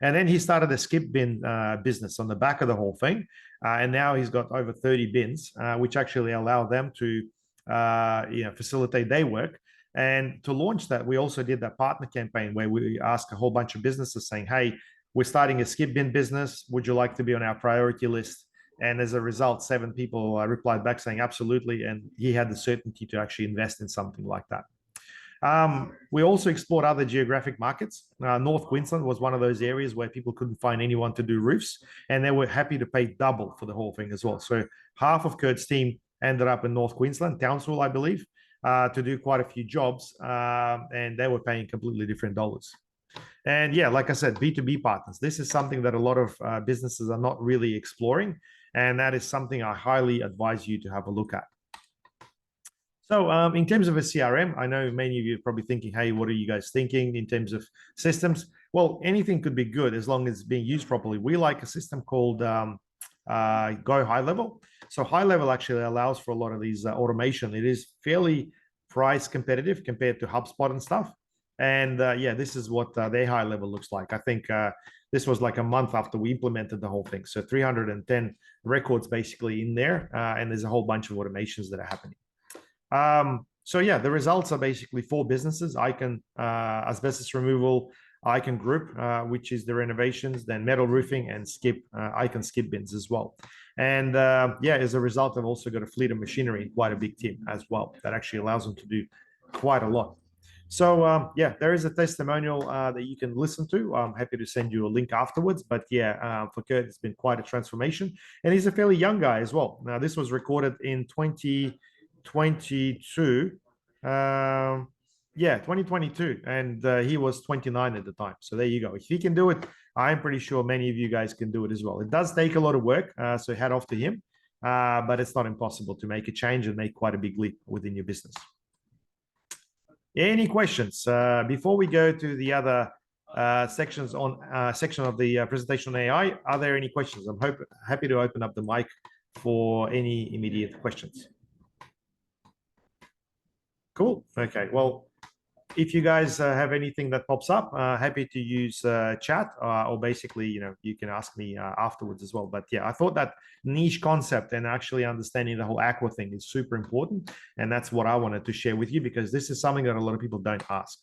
And then he started a skip bin business on the back of the whole thing. And now he's got over 30 bins, which actually allow them to facilitate their work. And to launch that, we also did that partner campaign where we asked a whole bunch of businesses saying, hey, we're starting a skip bin business. Would you like to be on our priority list? And as a result, 7 people replied back saying absolutely. And he had the certainty to actually invest in something like that. We also explored other geographic markets. North Queensland was one of those areas where people couldn't find anyone to do roofs, and they were happy to pay double for the whole thing as well. So half of Kurt's team ended up in North Queensland, Townsville, I believe, to do quite a few jobs, and they were paying completely different dollars. And yeah, like I said, B2B partners. This is something that a lot of businesses are not really exploring, and that is something I highly advise you to have a look at. So in terms of a CRM, I know many of you are probably thinking, hey, what are you guys thinking in terms of systems? Well, anything could be good as long as it's being used properly. We like a system called Go High Level. So High Level actually allows for a lot of these automation. It is fairly price competitive compared to HubSpot and stuff. And yeah, this is what their High Level looks like. I think this was like a month after we implemented the whole thing. So 310 records basically in there. And there's a whole bunch of automations that are happening. So yeah, the results are basically 4 businesses: Icon asbestos removal, Icon Group, which is the renovations, then metal roofing, and skip Icon skip bins as well. And yeah, as a result, I've also got a fleet of machinery and quite a big team as well that actually allows them to do quite a lot. So yeah, there is a testimonial that you can listen to. I'm happy to send you a link afterwards. But yeah, for Kurt, it's been quite a transformation, and he's a fairly young guy as well. Now, this was recorded in 2022. Yeah, 2022, and he was 29 at the time. So there you go. If he can do it, I'm pretty sure many of you guys can do it as well. It does take a lot of work, so hat off to him, but it's not impossible to make a change and make quite a big leap within your business. Any questions before we go to the other section of the presentation on AI? Are there any questions? I'm happy to open up the mic for any immediate questions. Cool. Okay. Well, if you guys have anything that pops up, happy to use chat or basically, you can ask me afterwards as well. But yeah, I thought that niche concept and actually understanding the whole aqua thing is super important. And that's what I wanted to share with you, because this is something that a lot of people don't ask.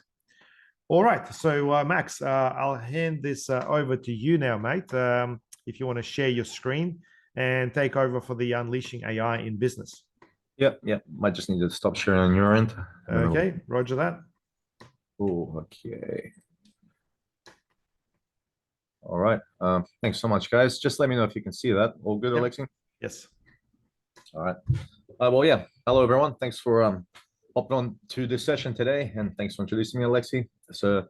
All right. So Max, I'll hand this over to you now, mate. If you want to share your screen and take over for the Unleashing AI in Business. Yeah. Might just need to stop sharing on your end. Okay, roger that. Oh, okay. All right. Thanks so much, guys. Just let me know if you can see that. All good, yep. Alexei? Yes. All right. Well, yeah. Hello, everyone. Thanks for hopping on to this session today, and thanks for introducing me, Alexei. So,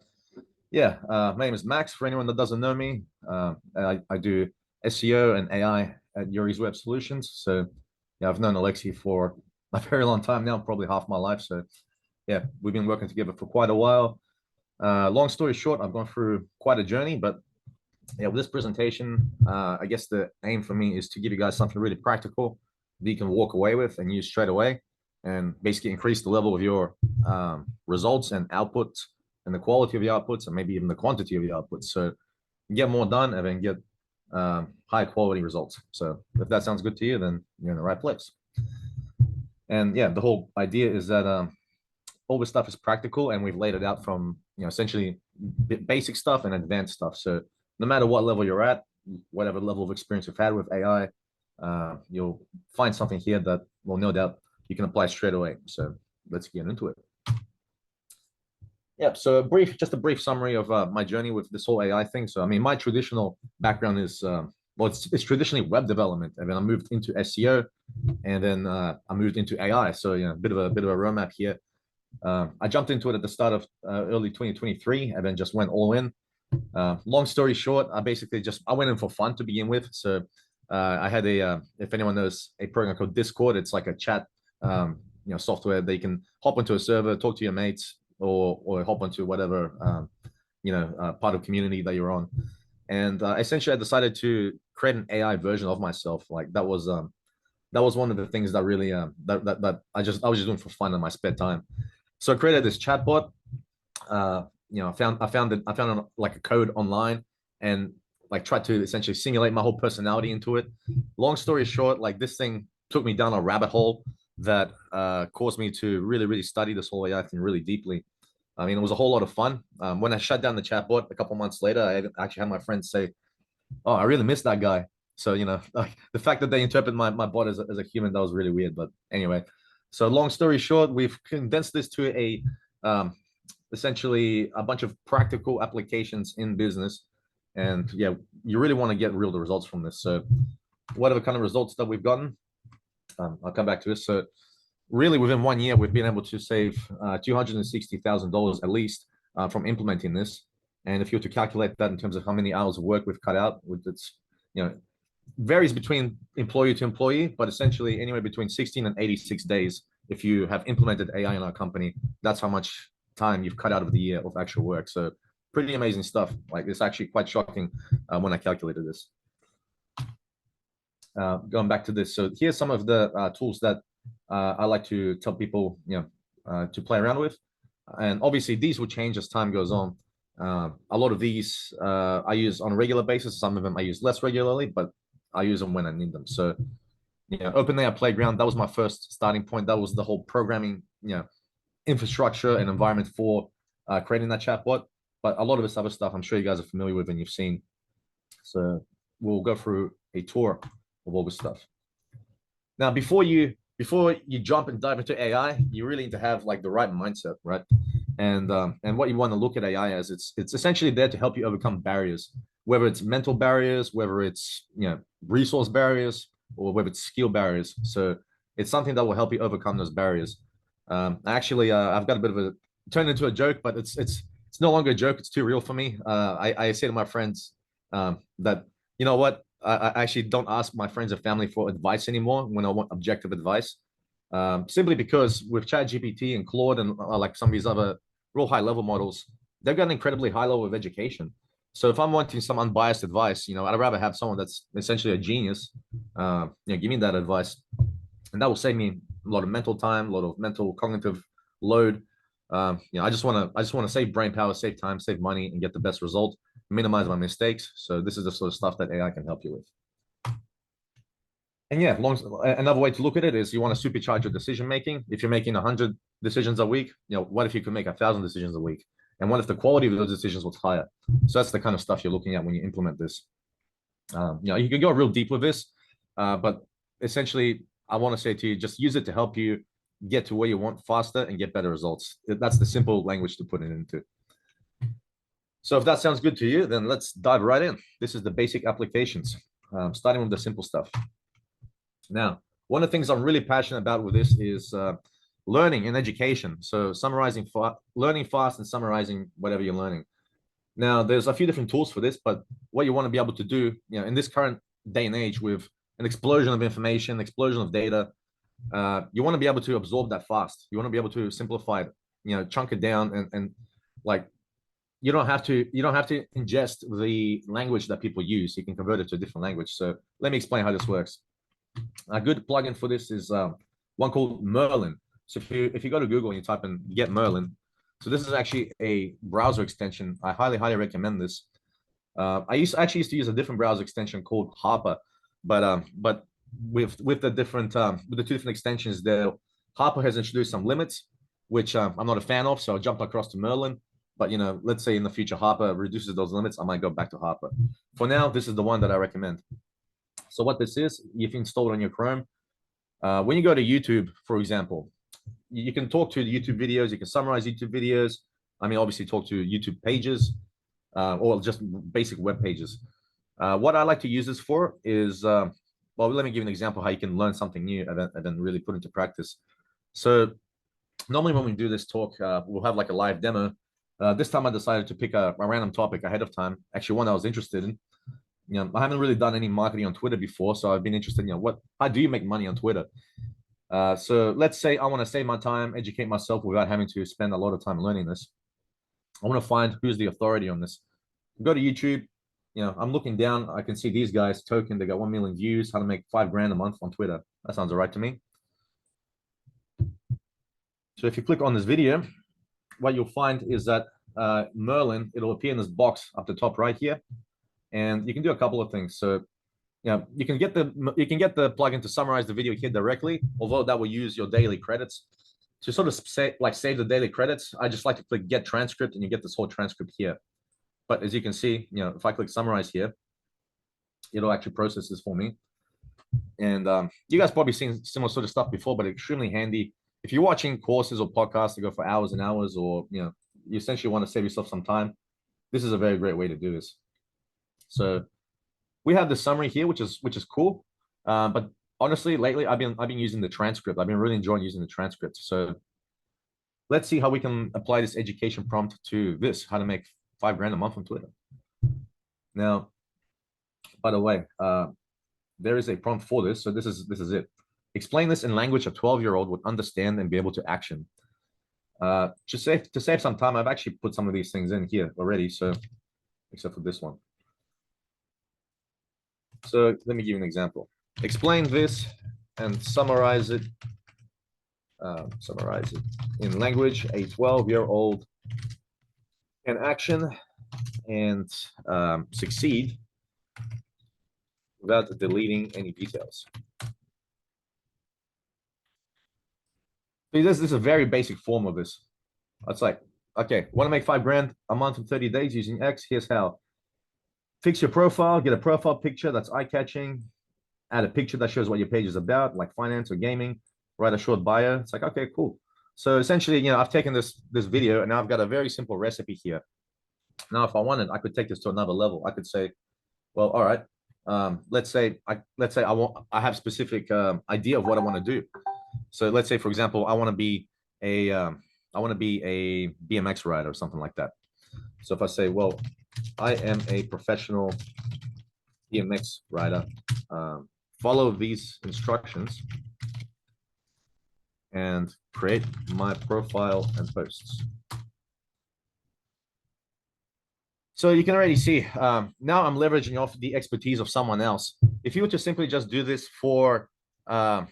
yeah, my name is Max. For anyone that doesn't know me, I do SEO and AI at YEWS Web Solutions. So, yeah, I've known Alexei for a very long time now, probably half my life. So, yeah, we've been working together for quite a while. Long story short, I've gone through quite a journey, but yeah, with this presentation, I guess the aim for me is to give you guys something really practical that you can walk away with and use straight away, and basically increase the level of your results and outputs, and the quality of your outputs, and maybe even the quantity of your outputs. So get more done and then get high quality results. So if that sounds good to you, then you're in the right place. And yeah, the whole idea is that all this stuff is practical, and we've laid it out from essentially basic stuff and advanced stuff. So no matter what level you're at, whatever level of experience you've had with AI, you'll find something here that will no doubt you can apply straight away. So let's get into it. Yeah, so just a brief summary of my journey with this whole AI thing. So I mean, my traditional background is well, it's traditionally web development, and then I moved into SEO, and then I moved into AI. So a bit of a roadmap here. I jumped into it at the start of early 2023, and then just went all in. Long story short, I went in for fun to begin with. So I had if anyone knows, a program called Discord. It's like a chat software. They can hop onto a server, talk to your mates, or hop onto whatever part of community that you're on. And essentially, I decided to create an AI version of myself. Like that was one of the things that really that I was just doing for fun in my spare time. So I created this chatbot. I found like a code online and like tried to essentially simulate my whole personality into it. Long story short, like this thing took me down a rabbit hole that caused me to really study this whole AI thing really deeply. I mean, it was a whole lot of fun. When I shut down the chatbot a couple months later, I actually had my friends say, "Oh, I really miss that guy." So like the fact that they interpret my bot as a human, that was really weird. But anyway, so long story short, we've condensed this to a essentially a bunch of practical applications in business. And yeah, you really want to get real results from this. So what are the kind of results that we've gotten? I'll come back to this. So really within 1 year, we've been able to save $260,000 at least from implementing this. And if you were to calculate that in terms of how many hours of work we've cut out, it's, varies between employee to employee, but essentially anywhere between 16 and 86 days. If you have implemented AI in our company, that's how much time you've cut out of the year of actual work. So pretty amazing stuff. Like it's actually quite shocking when I calculated this. Going back to this, so here's some of the tools that I like to tell people, to play around with. And obviously these will change as time goes on. A lot of these I use on a regular basis. Some of them I use less regularly, but I use them when I need them. So, OpenAI Playground, that was my first starting point. That was the whole programming, infrastructure and environment for creating that chatbot. But a lot of this other stuff, I'm sure you guys are familiar with and you've seen. So we'll go through a tour of all this stuff. Now, before you jump and dive into AI, you really need to have like the right mindset, right? And what you want to look at AI as, it's essentially there to help you overcome barriers, whether it's mental barriers, whether it's resource barriers, or whether it's skill barriers. So it's something that will help you overcome those barriers. Actually, I've got a bit of a turned into a joke, but it's no longer a joke. It's too real for me. I say to my friends that what, I actually don't ask my friends and family for advice anymore when I want objective advice. Simply because with ChatGPT and Claude and like some of these other real high level models, they've got an incredibly high level of education. So if I'm wanting some unbiased advice, I'd rather have someone that's essentially a genius, give me that advice, and that will save me a lot of mental time, a lot of mental cognitive load. I just want to save brain power, save time, save money, and get the best result, minimize my mistakes. So this is the sort of stuff that AI can help you with. And yeah, another way to look at it is you want to supercharge your decision making. If you're making 100 decisions a week, what if you could make 1,000 decisions a week? And what if the quality of those decisions was higher? So that's the kind of stuff you're looking at when you implement this. You can go real deep with this, but essentially, I want to say to you, just use it to help you get to where you want faster and get better results. That's the simple language to put it into. So if that sounds good to you, then let's dive right in. This is the basic applications, starting with the simple stuff. Now, one of the things I'm really passionate about with this is learning and education. So learning fast and summarizing whatever you're learning. Now, there's a few different tools for this, but what you want to be able to do, in this current day and age with an explosion of information, explosion of data, you want to be able to absorb that fast. You want to be able to simplify it, chunk it down, and like you don't have to ingest the language that people use. You can convert it to a different language. So let me explain how this works. A good plugin for this is one called Merlin. So if you go to Google and you type in get Merlin, so this is actually a browser extension. I highly recommend this. I used to use a different browser extension called Harper, but with the two different extensions there, Harper has introduced some limits, which I'm not a fan of. So I jumped across to Merlin. But let's say in the future Harper reduces those limits, I might go back to Harper. For now, this is the one that I recommend. So what this is, if you install it on your Chrome, when you go to YouTube, for example, you can talk to the YouTube videos, you can summarize YouTube videos. I mean, obviously talk to YouTube pages or just basic web pages. What I like to use this for is, well, let me give you an example how you can learn something new and then really put into practice. So normally when we do this talk, we'll have like a live demo. This time I decided to pick a random topic ahead of time, actually one I was interested in. I haven't really done any marketing on Twitter before, so I've been interested in how do you make money on Twitter? So let's say I want to save my time, educate myself without having to spend a lot of time learning this. I want to find who's the authority on this. Go to YouTube. I'm looking down. I can see these guys, Token. They got 1 million views. How to make $5 grand a month on Twitter. That sounds all right to me. So if you click on this video, what you'll find is that Merlin, it'll appear in this box up the top right here, and you can do a couple of things. So you can get the plugin to summarize the video here directly, although that will use your daily credits. To sort of save the daily credits, I just like to click get transcript, and you get this whole transcript here. But as you can see, if I click summarize here, it'll actually process this for me. And you guys probably seen similar sort of stuff before, but extremely handy. If you're watching courses or podcasts that go for hours and hours, or you essentially want to save yourself some time, this is a very great way to do this. So we have the summary here, which is cool. But honestly, lately I've been using the transcript. I've been really enjoying using the transcript. So let's see how we can apply this education prompt to this, how to make $5 grand a month on Twitter. Now, by the way, there is a prompt for this. So this is it. Explain this in language a 12-year-old would understand and be able to action. To save some time, I've actually put some of these things in here already. So except for this one. So let me give you an example. Explain this and summarize it. Summarize it in language a 12-year-old can action and succeed without deleting any details. So this is a very basic form of this. It's like, okay, want to make $5 grand a month in 30 days using X? Here's how. Fix your profile, get a profile picture that's eye-catching, add a picture that shows what your page is about, like finance or gaming, write a short bio. It's like, okay, cool. So essentially, I've taken this video and now I've got a very simple recipe here. Now, if I wanted, I could take this to another level. I could say, well, all right, let's say I have specific idea of what I want to do. So let's say, for example, I want to be a BMX rider or something like that. So if I say, well, I am a professional BMX rider, follow these instructions and create my profile and posts. So you can already see, now I'm leveraging off the expertise of someone else. If you were to simply just do this for, if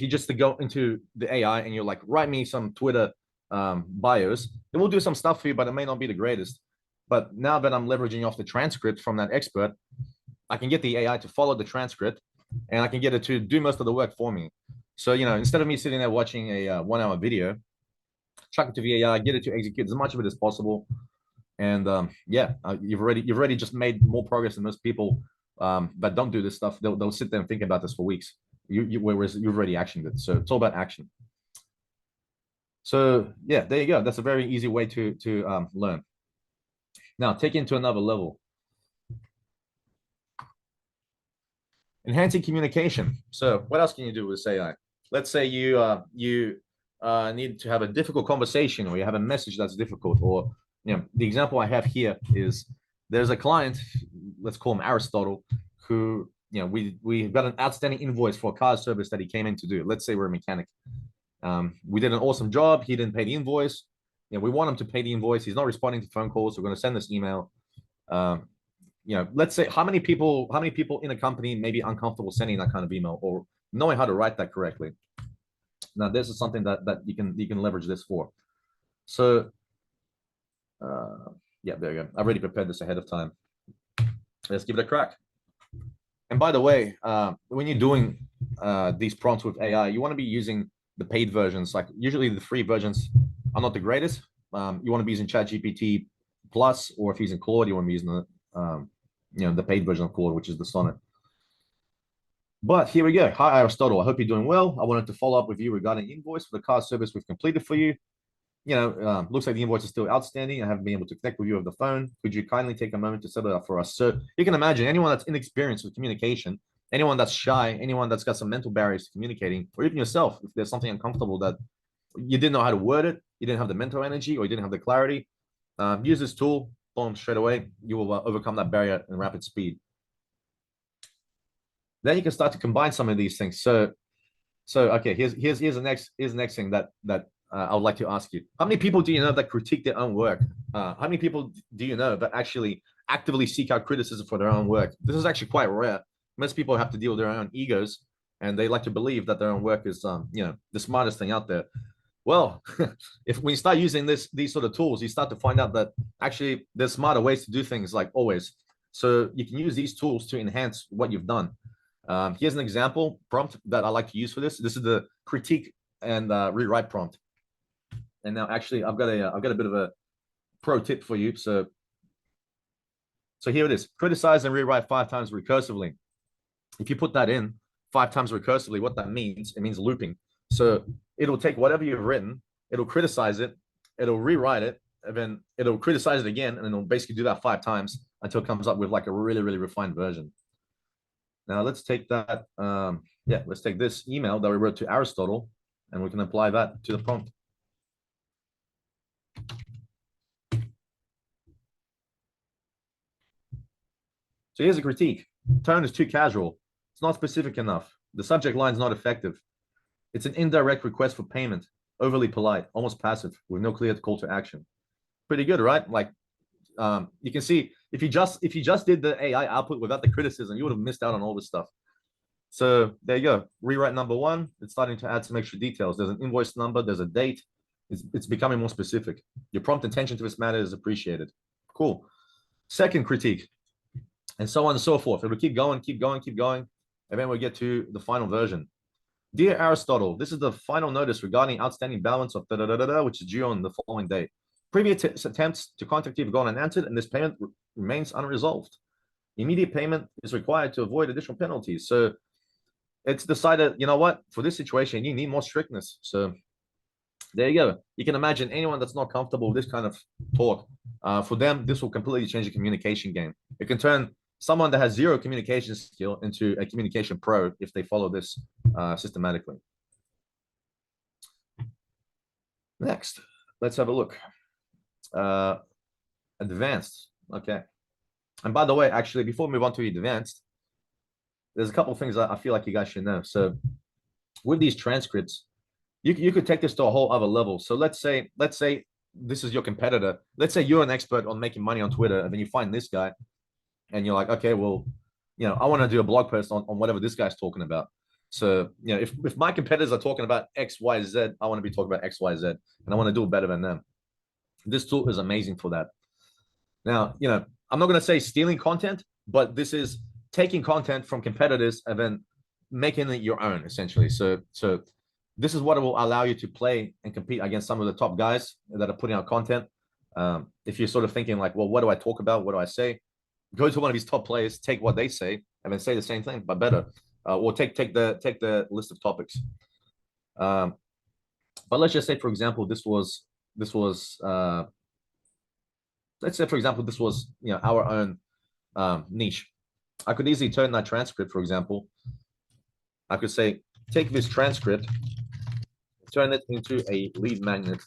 you just to go into the AI and you're like, write me some Twitter bios, it will do some stuff for you, but it may not be the greatest. But now that I'm leveraging off the transcript from that expert, I can get the AI to follow the transcript and I can get it to do most of the work for me. So, instead of me sitting there watching a 1-hour video, chuck it to the AI, get it to execute as much of it as possible. And you've already just made more progress than most people that don't do this stuff. They'll sit there and think about this for weeks. Whereas you've already actioned it. So it's all about action. So yeah, there you go. That's a very easy way to learn. Now take it to another level. Enhancing communication. So what else can you do with AI? Let's say you need to have a difficult conversation, or you have a message that's difficult, or the example I have here is there's a client, let's call him Aristotle, who we got an outstanding invoice for a car service that he came in to do. Let's say we're a mechanic. We did an awesome job. He didn't pay the invoice. We want him to pay the invoice. He's not responding to phone calls. We're going to send this email. Let's say how many people in a company may be uncomfortable sending that kind of email or knowing how to write that correctly. Now, this is something that you can leverage this for. So, yeah, there you go. I've already prepared this ahead of time. Let's give it a crack. And by the way, when you're doing these prompts with AI, you want to be using the paid versions. Like usually the free versions are not the greatest. You want to be using ChatGPT Plus, or if you're using Claude, you want to be using the paid version of Claude, which is the Sonnet. But here we go. Hi, Aristotle. I hope you're doing well. I wanted to follow up with you regarding invoice for the car service we've completed for you. Looks like the invoice is still outstanding. I haven't been able to connect with you over the phone. Could you kindly take a moment to set it up for us? So you can imagine anyone that's inexperienced with communication, anyone that's shy, anyone that's got some mental barriers to communicating, or even yourself, if there's something uncomfortable that you didn't know how to word it, you didn't have the mental energy, or you didn't have the clarity, use this tool, boom, straight away, you will overcome that barrier in rapid speed. Then you can start to combine some of these things. So So okay, here's the next thing that I would like to ask you. How many people do you know that critique their own work? How many people do you know that actually actively seek out criticism for their own work? This is actually quite rare. Most people have to deal with their own egos, and they like to believe that their own work is the smartest thing out there. Well, if when you start using these sort of tools, you start to find out that actually there's smarter ways to do things, like always. So you can use these tools to enhance what you've done. Here's an example prompt that I like to use for this. This is the critique and rewrite prompt. And now actually I've got a bit of a pro tip for you. So here it is. Criticize and rewrite 5 times recursively. If you put that in 5 times recursively, what that means, it means looping. So it'll take whatever you've written, it'll criticize it, it'll rewrite it, and then it'll criticize it again, and it'll basically do that 5 times until it comes up with like a really, really refined version. Now let's take that, let's take this email that we wrote to Aristotle, and we can apply that to the prompt. So here's a critique. Tone is too casual. It's not specific enough. The subject line is not effective. It's an indirect request for payment, overly polite, almost passive, with no clear call to action. Pretty good, right? Like, you can see if you just did the AI output without the criticism, you would have missed out on all this stuff. So there you go. Rewrite number 1. It's starting to add some extra details. There's an invoice number. There's a date. It's becoming more specific. Your prompt attention to this matter is appreciated. Cool. Second critique, and so on and so forth. It will keep going, keep going, keep going, and then we'll get to the final version. Dear Aristotle, this is the final notice regarding outstanding balance of which is due on the following day. Previous attempts to contact you have gone unanswered, and this payment remains unresolved. Immediate payment is required to avoid additional penalties. So it's decided, you know what, for this situation, you need more strictness. So there you go. You can imagine anyone that's not comfortable with this kind of talk, for them, this will completely change the communication game. It can turn someone that has zero communication skill into a communication pro if they follow this systematically. Next, let's have a look. Advanced. Okay. And by the way, actually, before we move on to advanced, there's a couple of things I feel like you guys should know. So with these transcripts, you could take this to a whole other level. So let's say this is your competitor. Let's say you're an expert on making money on Twitter, and then you find this guy, and you're like, okay, well, I want to do a blog post on whatever this guy's talking about. So, if my competitors are talking about X, Y, Z, I want to be talking about X, Y, Z, and I want to do it better than them. This tool is amazing for that. Now, I'm not going to say stealing content, but this is taking content from competitors and then making it your own, essentially. So this is what it will allow you to play and compete against some of the top guys that are putting out content. If you're sort of thinking like, well, what do I talk about? What do I say? Go to one of these top players, take what they say, and then say the same thing, but better. Or take the list of topics. But let's just say, for example, this was let's say, for example, this was our own niche. I could easily turn that transcript, for example. I could say, take this transcript, turn it into a lead magnet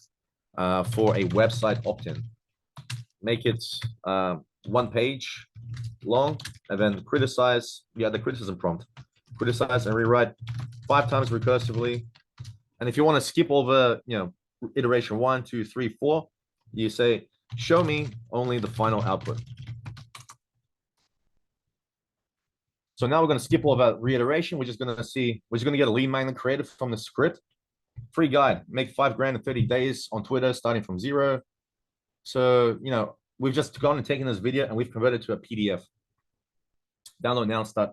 for a website opt-in. Make it 1 page long, and then criticize. The criticism prompt. Criticize and rewrite 5 times recursively. And if you want to skip over, iteration 1, 2, 3, 4, you say, show me only the final output. So now we're going to skip all that reiteration. We're just going to get a lead magnet created from the script. Free guide, make 5 grand in 30 days on Twitter, starting from 0. So, we've just gone and taken this video and we've converted it to a PDF. Download now and start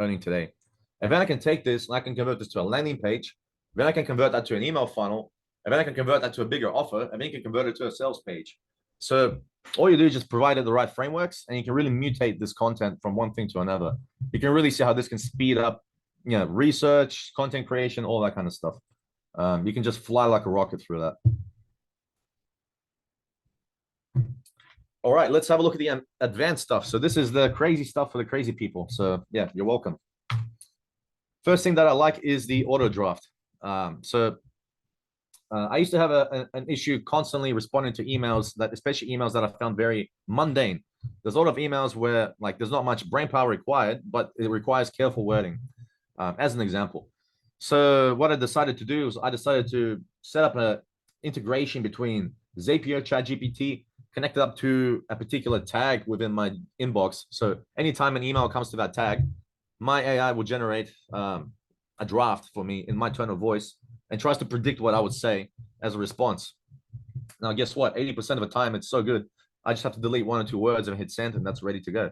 earning today. And then I can take this and I can convert this to a landing page. Then I can convert that to an email funnel. And then I can convert that to a bigger offer. And then you can convert it to a sales page. So all you do is just provide it the right frameworks, and you can really mutate this content from one thing to another. You can really see how this can speed up, research, content creation, all that kind of stuff. You can just fly like a rocket through that. All right, let's have a look at the advanced stuff. So this is the crazy stuff for the crazy people. So yeah, you're welcome. First thing that I like is the auto draft. I used to have an issue constantly responding to emails, especially emails that I found very mundane. There's a lot of emails where there's not much brain power required, but it requires careful wording. As an example, So what I decided to do is I decided to set up an integration between Zapier, ChatGPT, connected up to a particular tag within my inbox. So anytime an email comes to that tag, my AI will generate a draft for me in my tone of voice and tries to predict what I would say as a response. Now, guess what? 80% of the time, it's so good. I just have to delete 1 or 2 words and hit send, and that's ready to go.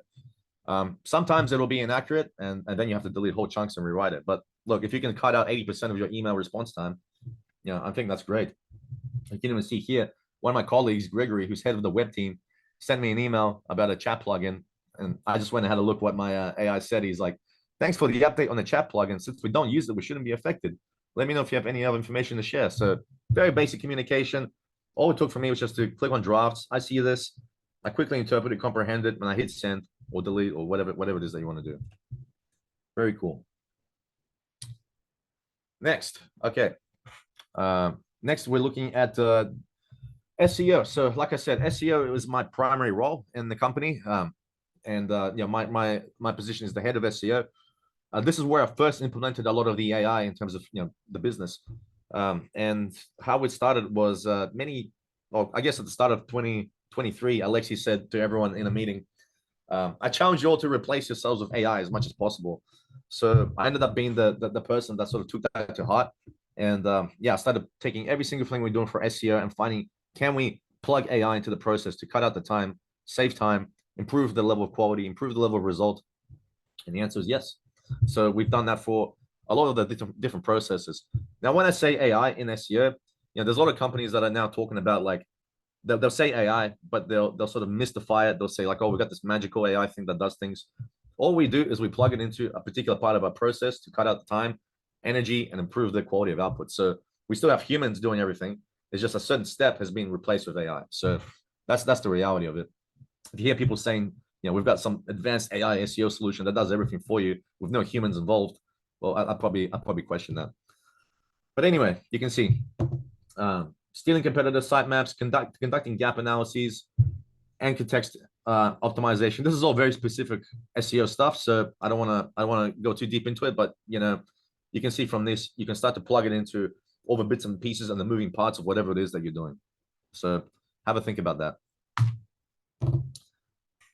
Sometimes it'll be inaccurate, and then you have to delete whole chunks and rewrite it. But look, if you can cut out 80% of your email response time, I think that's great. You can even see here, one of my colleagues, Gregory, who's head of the web team, sent me an email about a chat plugin, and I just went and had a look what my AI said. He's like, "Thanks for the update on the chat plugin. Since we don't use it, we shouldn't be affected. Let me know if you have any other information to share." So very basic communication. All it took for me was just to click on drafts. I see this, I quickly interpret it, comprehend it, and I hit send or delete or whatever it is that you want to do. Very cool. Next, okay. Next, we're looking at SEO. So, like I said, SEO is my primary role in the company, and my position is the head of SEO. This is where I first implemented a lot of the AI in terms of the business. And how it started was I guess at the start of 2023, Alexei said to everyone in a meeting, I challenge you all to replace yourselves with AI as much as possible. So I ended up being the person that sort of took that to heart. And I started taking every single thing we're doing for SEO and finding, can we plug AI into the process to cut out the time, save time, improve the level of quality, improve the level of result? And the answer is yes. So we've done that for a lot of the different processes. Now, when I say AI in SEO, there's a lot of companies that are now talking about, like, they'll say AI, but they'll sort of mystify it. They'll say, like, oh, we got this magical AI thing that does things. All we do is we plug it into a particular part of our process to cut out the time, energy, and improve the quality of output. So we still have humans doing everything. It's just a certain step has been replaced with AI. So that's the reality of it. If you hear people saying, we've got some advanced AI SEO solution that does everything for you with no humans involved, well, I'll probably question that. But anyway, you can see stealing competitor sitemaps, conducting gap analyses, and context optimization. This is all very specific SEO stuff, so I don't want to go too deep into it. But you can see from this, you can start to plug it into all the bits and pieces and the moving parts of whatever it is that you're doing. So have a think about that.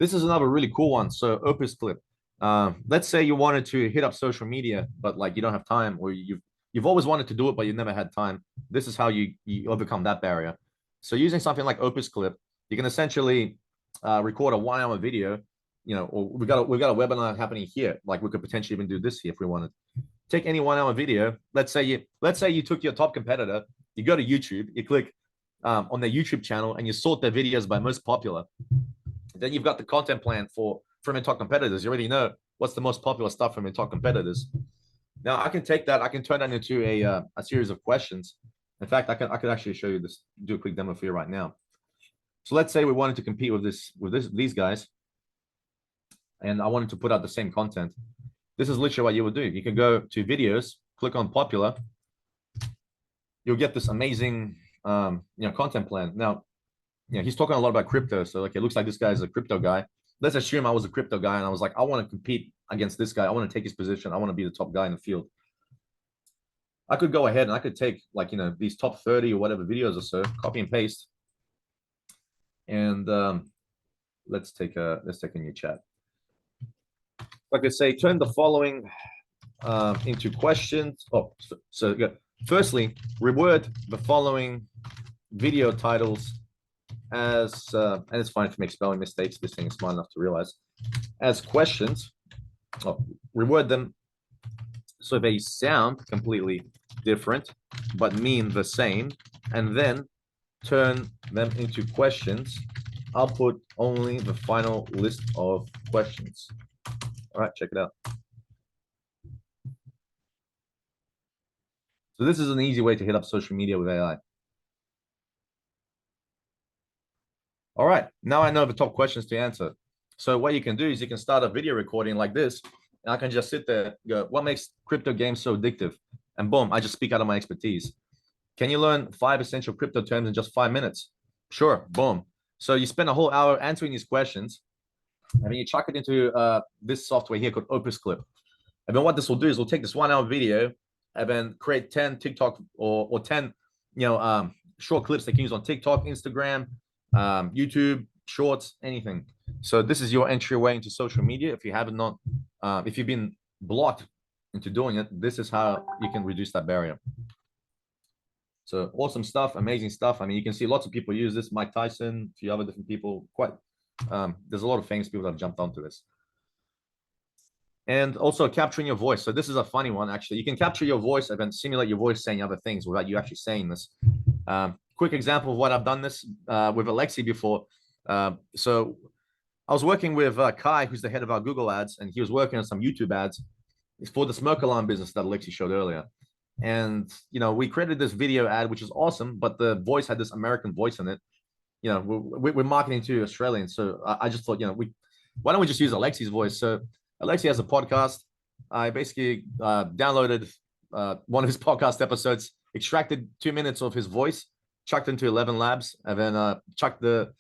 This is another really cool one. So Opus Clip. Let's say you wanted to hit up social media, but like you don't have time, or you've always wanted to do it, but you never had time. This is how you overcome that barrier. So using something like Opus Clip, you can essentially record a 1 hour video, or we've got a webinar happening here. Like we could potentially even do this here if we wanted. Take any 1 hour video. Let's say you took your top competitor, you go to YouTube, you click on their YouTube channel, and you sort their videos by most popular. Then you've got the content plan from your top competitors. You already know what's the most popular stuff from your top competitors. Now I can take that, I can turn that into a series of questions. In fact, I could actually show you this, do a quick demo for you right now. So let's say we wanted to compete with these guys, and I wanted to put out the same content. This is literally what you would do. You can go to videos, click on popular. You'll get this amazing content plan. Now, he's talking a lot about crypto. So like, it looks like this guy is a crypto guy. Let's assume I was a crypto guy and I was like, I want to compete against this guy. I want to take his position. I want to be the top guy in the field. I could go ahead and I could take these top 30 or whatever videos or so, copy and paste. And let's take a new chat. Like I say, turn the following into questions. Oh, so good. Firstly, reword the following video titles as, and it's fine if you make spelling mistakes. This thing is smart enough to realize, as questions. Oh, reword them so they sound completely different but mean the same, and then turn them into questions. I'll put only the final list of questions. All right, check it out. So this is an easy way to hit up social media with AI. All right, now I know the top questions to answer. So what you can do is you can start a video recording like this, and I can just sit there, go, what makes crypto games so addictive? And boom, I just speak out of my expertise. Can you learn 5 essential crypto terms in just 5 minutes? Sure, boom. So you spend a whole hour answering these questions, and then you chuck it into this software here called Opus Clip. And then what this will do is we'll take this 1 hour video, and then create 10 TikTok or 10, short clips they can use on TikTok, Instagram, YouTube, Shorts, anything. So this is your entryway into social media. If you haven't not, if you've been blocked into doing it, this is how you can reduce that barrier. So awesome stuff, amazing stuff. I mean, you can see lots of people use this. Mike Tyson, a few other different people. There's a lot of famous people that have jumped onto this. And also capturing your voice. So this is a funny one, actually. You can capture your voice and then simulate your voice saying other things without you actually saying this. Quick example of what I've done this with Alexei before. So I was working with Kai, who's the head of our Google ads, and he was working on some YouTube ads. It's for the smoke alarm business that Alexei showed earlier. And, we created this video ad, which is awesome, but the voice had this American voice in it. We're marketing to Australians. So I just thought, why don't we just use Alexei's voice? So Alexei has a podcast. I basically downloaded one of his podcast episodes, extracted 2 minutes of his voice, chucked into 11 Labs, and then chucked the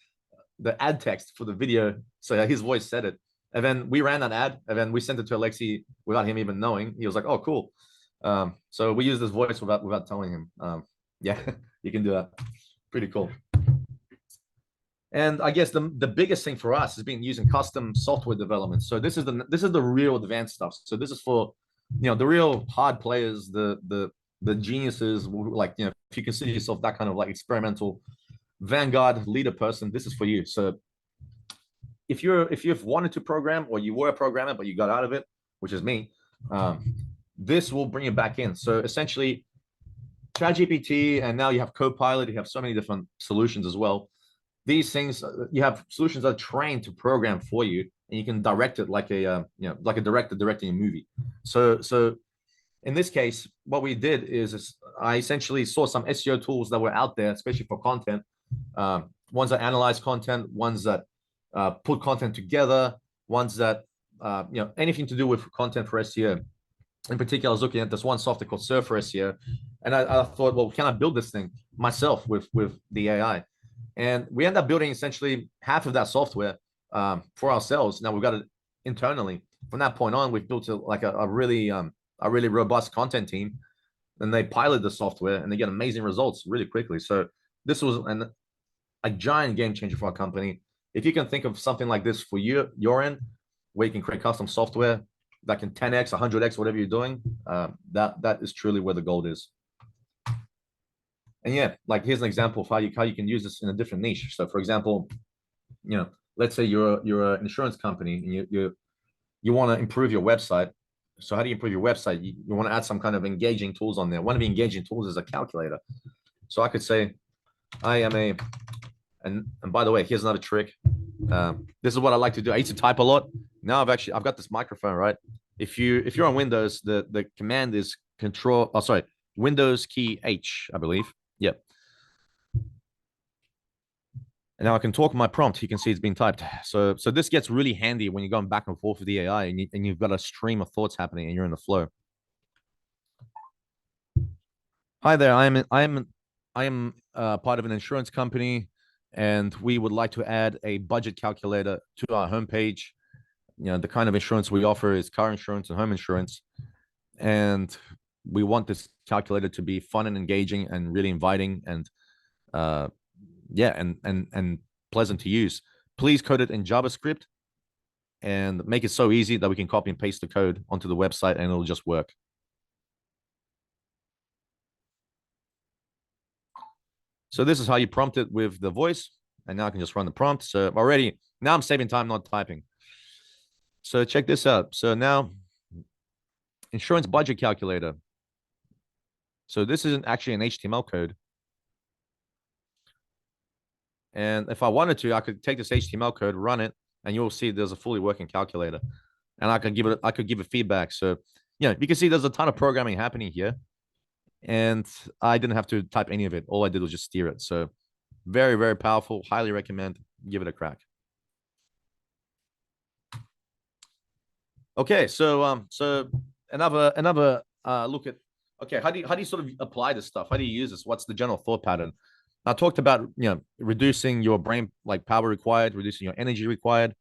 ad text for the video. So his voice said it. And then we ran that ad, and then we sent it to Alexei without him even knowing. He was like, oh, cool. So we use this voice without telling him. Yeah, you can do that. Pretty cool. And I guess the biggest thing for us has been using custom software development. So this is the real advanced stuff. So this is for the real hard players, the geniuses. Like if you consider yourself that kind of like experimental vanguard leader person, this is for you. So if you've wanted to program, or you were a programmer but you got out of it, which is me, this will bring you back in. So essentially, ChatGPT, and now you have Copilot. You have so many different solutions as well. These things, you have solutions that are trained to program for you, and you can direct it like a like a director directing a movie. So in this case, what we did is I essentially saw some SEO tools that were out there, especially for content. Ones that analyze content, ones that put content together, ones that anything to do with content for SEO. In particular, I was looking at this one software called Surfer SEO, and I thought, well, can I build this thing myself with the AI? And we end up building essentially half of that software for ourselves. Now we've got it internally. From that point on, we've built a really robust content team, and they pilot the software and they get amazing results really quickly. So this was a giant game changer for our company. If you can think of something like this for your end, where you can create custom software that can 10x, 100x, whatever you're doing, that is truly where the gold is. And yeah, like here's an example of how you can use this in a different niche. So for example, let's say you're an insurance company and you want to improve your website. So how do you improve your website? You want to add some kind of engaging tools on there. One of the engaging tools is a calculator. So I could say, I am and by the way, here's another trick. This is what I like to do. I used to type a lot. Now I've got this microphone, right? If you're on Windows, the command is Windows key H, I believe. Yep. And now I can talk my prompt. You can see it's been typed. So this gets really handy when you're going back and forth with the AI and you've got a stream of thoughts happening and you're in the flow. Hi there. I am part of an insurance company, and we would like to add a budget calculator to our homepage. The kind of insurance we offer is car insurance and home insurance, and we want this calculator to be fun and engaging and really inviting and and pleasant to use. Please code it in JavaScript and make it so easy that we can copy and paste the code onto the website and it'll just work. So this is how you prompt it with the voice. And now I can just run the prompt. So now I'm saving time, not typing. So check this out. So now insurance budget calculator. So this isn't actually an HTML code. And if I wanted to, I could take this HTML code, run it, and you'll see there's a fully working calculator. And I could give it feedback. So you can see there's a ton of programming happening here. And I didn't have to type any of it. All I did was just steer it. So very, very powerful. Highly recommend. Give it a crack. Okay, so another look at, okay, how do you sort of apply this stuff? How do you use this? What's the general thought pattern? I talked about reducing your brain power required, reducing your energy required.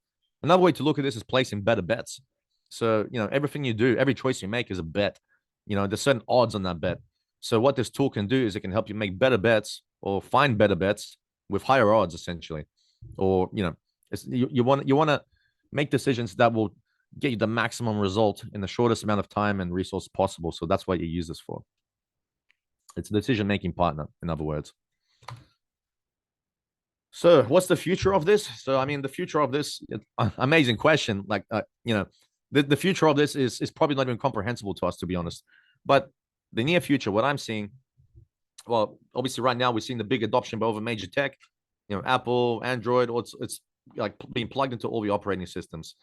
Another way to look at this is placing better bets. So everything you do, every choice you make is a bet. there's certain odds on that bet. So what this tool can do is it can help you make better bets or find better bets with higher odds, essentially. Or you want to make decisions that will get you the maximum result in the shortest amount of time and resource possible. So that's what you use this for. It's a decision-making partner, in other words. So what's the future of this? So, I mean, the future of this, amazing question. Like, the future of this is probably not even comprehensible to us, to be honest. But the near future, what I'm seeing, well, obviously right now we're seeing the big adoption by over major tech, Apple, Android, or it's like being plugged into all the operating systems.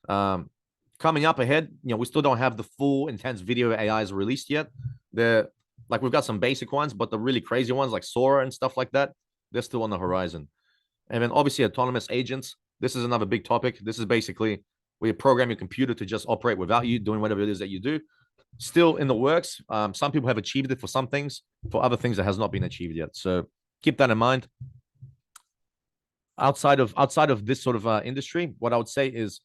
Coming up ahead, we still don't have the full intense video AIs released yet. They're like, we've got some basic ones, but the really crazy ones like Sora and stuff like that, they're still on the horizon. And then obviously autonomous agents. This is another big topic. This is basically where you program your computer to just operate without you doing whatever it is that you do. Still in the works. Some people have achieved it for some things. For other things, it has not been achieved yet. So keep that in mind. Outside of this sort of industry, what I would say is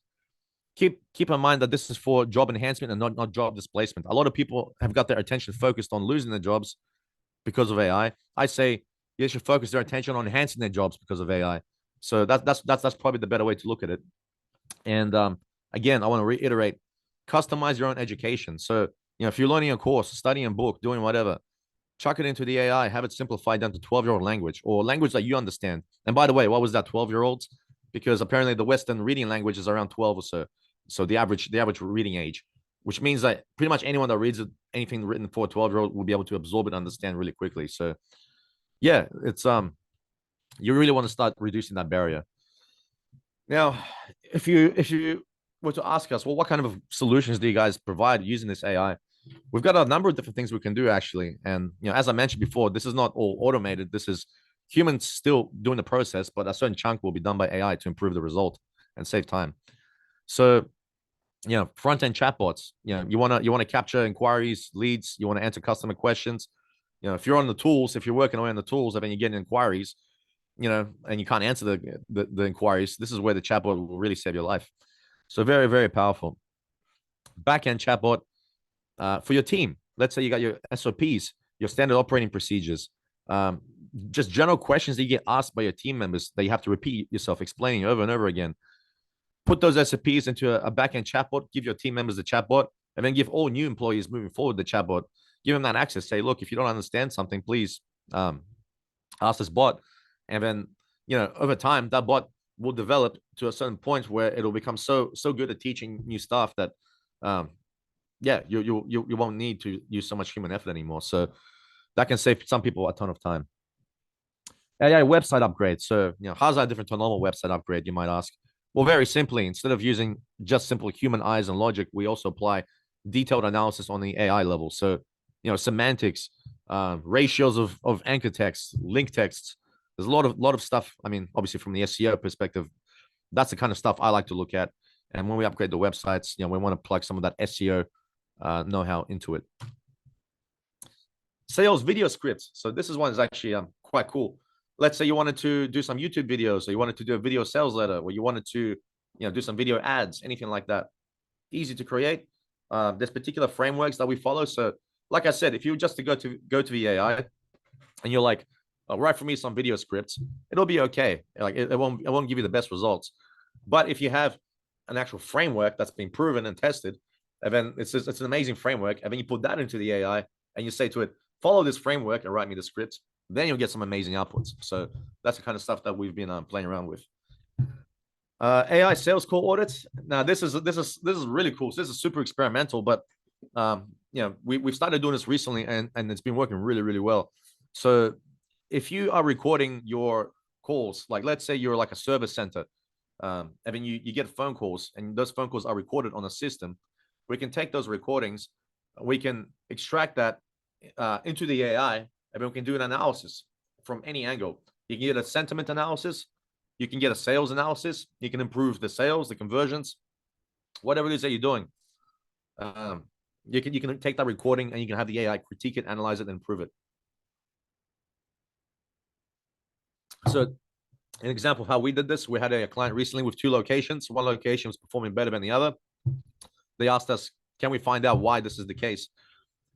keep in mind that this is for job enhancement and not job displacement. A lot of people have got their attention focused on losing their jobs because of AI. I say they should focus their attention on enhancing their jobs because of AI. So that's probably the better way to look at it. And again, I want to reiterate, customize your own education. So if you're learning a course, studying a book, doing whatever, chuck it into the AI, have it simplified down to 12-year-old language or language that you understand. And by the way, what was that, 12-year-olds? Because apparently the Western reading language is around 12 or so. So the average reading age, which means that pretty much anyone that reads anything written for a 12-year-old will be able to absorb it and understand really quickly. So yeah, it's you really want to start reducing that barrier. Now, if you were to ask us, well, what kind of solutions do you guys provide using this AI? We've got a number of different things we can do, actually. And as I mentioned before, this is not all automated. This is humans still doing the process, but a certain chunk will be done by AI to improve the result and save time. So front-end chatbots, you want to capture inquiries, leads, you want to answer customer questions. If you're on the tools, if you're working away on the tools, and then you get inquiries, and you can't answer the inquiries, this is where the chatbot will really save your life. So very, very powerful. Back-end chatbot for your team. Let's say you got your SOPs, your standard operating procedures, just general questions that you get asked by your team members that you have to repeat yourself, explaining over and over again. Put those SOPs into a back-end chatbot, give your team members the chatbot, and then give all new employees moving forward the chatbot. Give them that access. Say, look, if you don't understand something, please ask this bot. And then, over time, that bot will develop to a certain point where it'll become so good at teaching new stuff that, you won't need to use so much human effort anymore. So that can save some people a ton of time. AI website upgrade. So, how's that different to a normal website upgrade, you might ask? Well, very simply, instead of using just simple human eyes and logic, we also apply detailed analysis on the AI level. So, semantics, ratios of anchor text, link texts. There's a lot of stuff. I mean, obviously from the SEO perspective, that's the kind of stuff I like to look at. And when we upgrade the websites, we want to plug some of that SEO know-how into it. Sales video scripts. So this is one that's actually quite cool. Let's say you wanted to do some YouTube videos, or you wanted to do a video sales letter, or you wanted to, do some video ads, anything like that. Easy to create. There's particular frameworks that we follow. So, like I said, if you just to go to the AI, and you're like, write for me some video scripts, it'll be okay. Like it won't give you the best results. But if you have an actual framework that's been proven and tested, and then it's an amazing framework, and then you put that into the AI, and you say to it, follow this framework and write me the scripts, then you'll get some amazing outputs. So that's the kind of stuff that we've been playing around with. AI sales call audits. Now this is really cool. So this is super experimental, but we've started doing this recently, and it's been working really, really well. So if you are recording your calls, like let's say you're like a service center, and then you get phone calls, and those phone calls are recorded on a system, we can take those recordings, we can extract that into the AI, and we can do an analysis from any angle. You can get a sentiment analysis, you can get a sales analysis, you can improve the sales, the conversions, whatever it is that you're doing. You can take that recording and you can have the AI critique it, analyze it, and improve it. So an example of how we did this, we had a client recently with 2 locations. One location was performing better than the other. They asked us, can we find out why this is the case?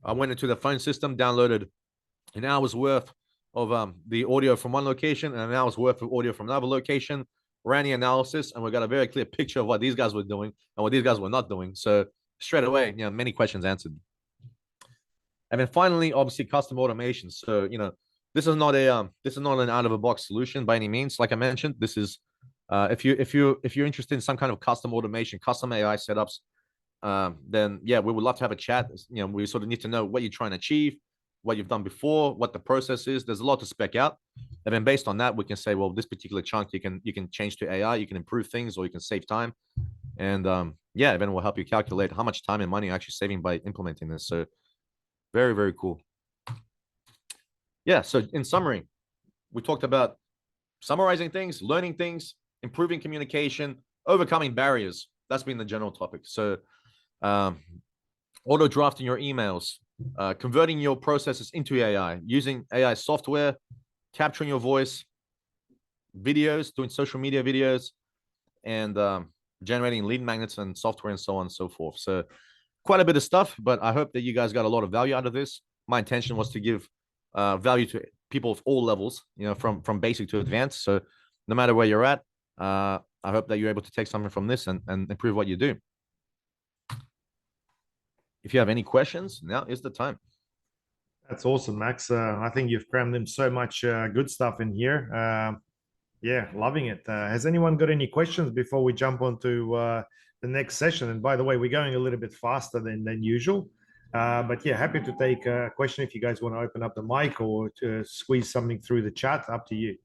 I went into the phone system, downloaded an hour's worth of the audio from one location and an hour's worth of audio from another location, ran the analysis, and we got a very clear picture of what these guys were doing and what these guys were not doing. So straight away, many questions answered. And then finally, obviously, custom automation. So this is not an out of the box solution by any means. Like I mentioned, this is if you're interested in some kind of custom automation, custom AI setups, then yeah, we would love to have a chat. We sort of need to know what you're trying to achieve, what you've done before, what the process is. There's a lot to spec out, and then based on that, we can say, well, this particular chunk you can change to AI, you can improve things, or you can save time, and yeah, then we'll help you calculate how much time and money you're actually saving by implementing this. So very, very cool. Yeah. So in summary, we talked about summarizing things, learning things, improving communication, overcoming barriers. That's been the general topic. So auto drafting your emails, converting your processes into AI, using AI software, capturing your voice, videos, doing social media videos, and generating lead magnets and software and so on and so forth. So quite a bit of stuff, but I hope that you guys got a lot of value out of this. My intention was to give value to people of all levels, from basic to advanced. So no matter where you're at, I hope that you're able to take something from this and improve what you do. If you have any questions, now is the time. That's awesome, Max. I think you've crammed in so much good stuff in here. Yeah, loving it. Has anyone got any questions before we jump on to the next session? And by the way, we're going a little bit faster than usual. But yeah, happy to take a question if you guys want to open up the mic or to squeeze something through the chat. Up to you.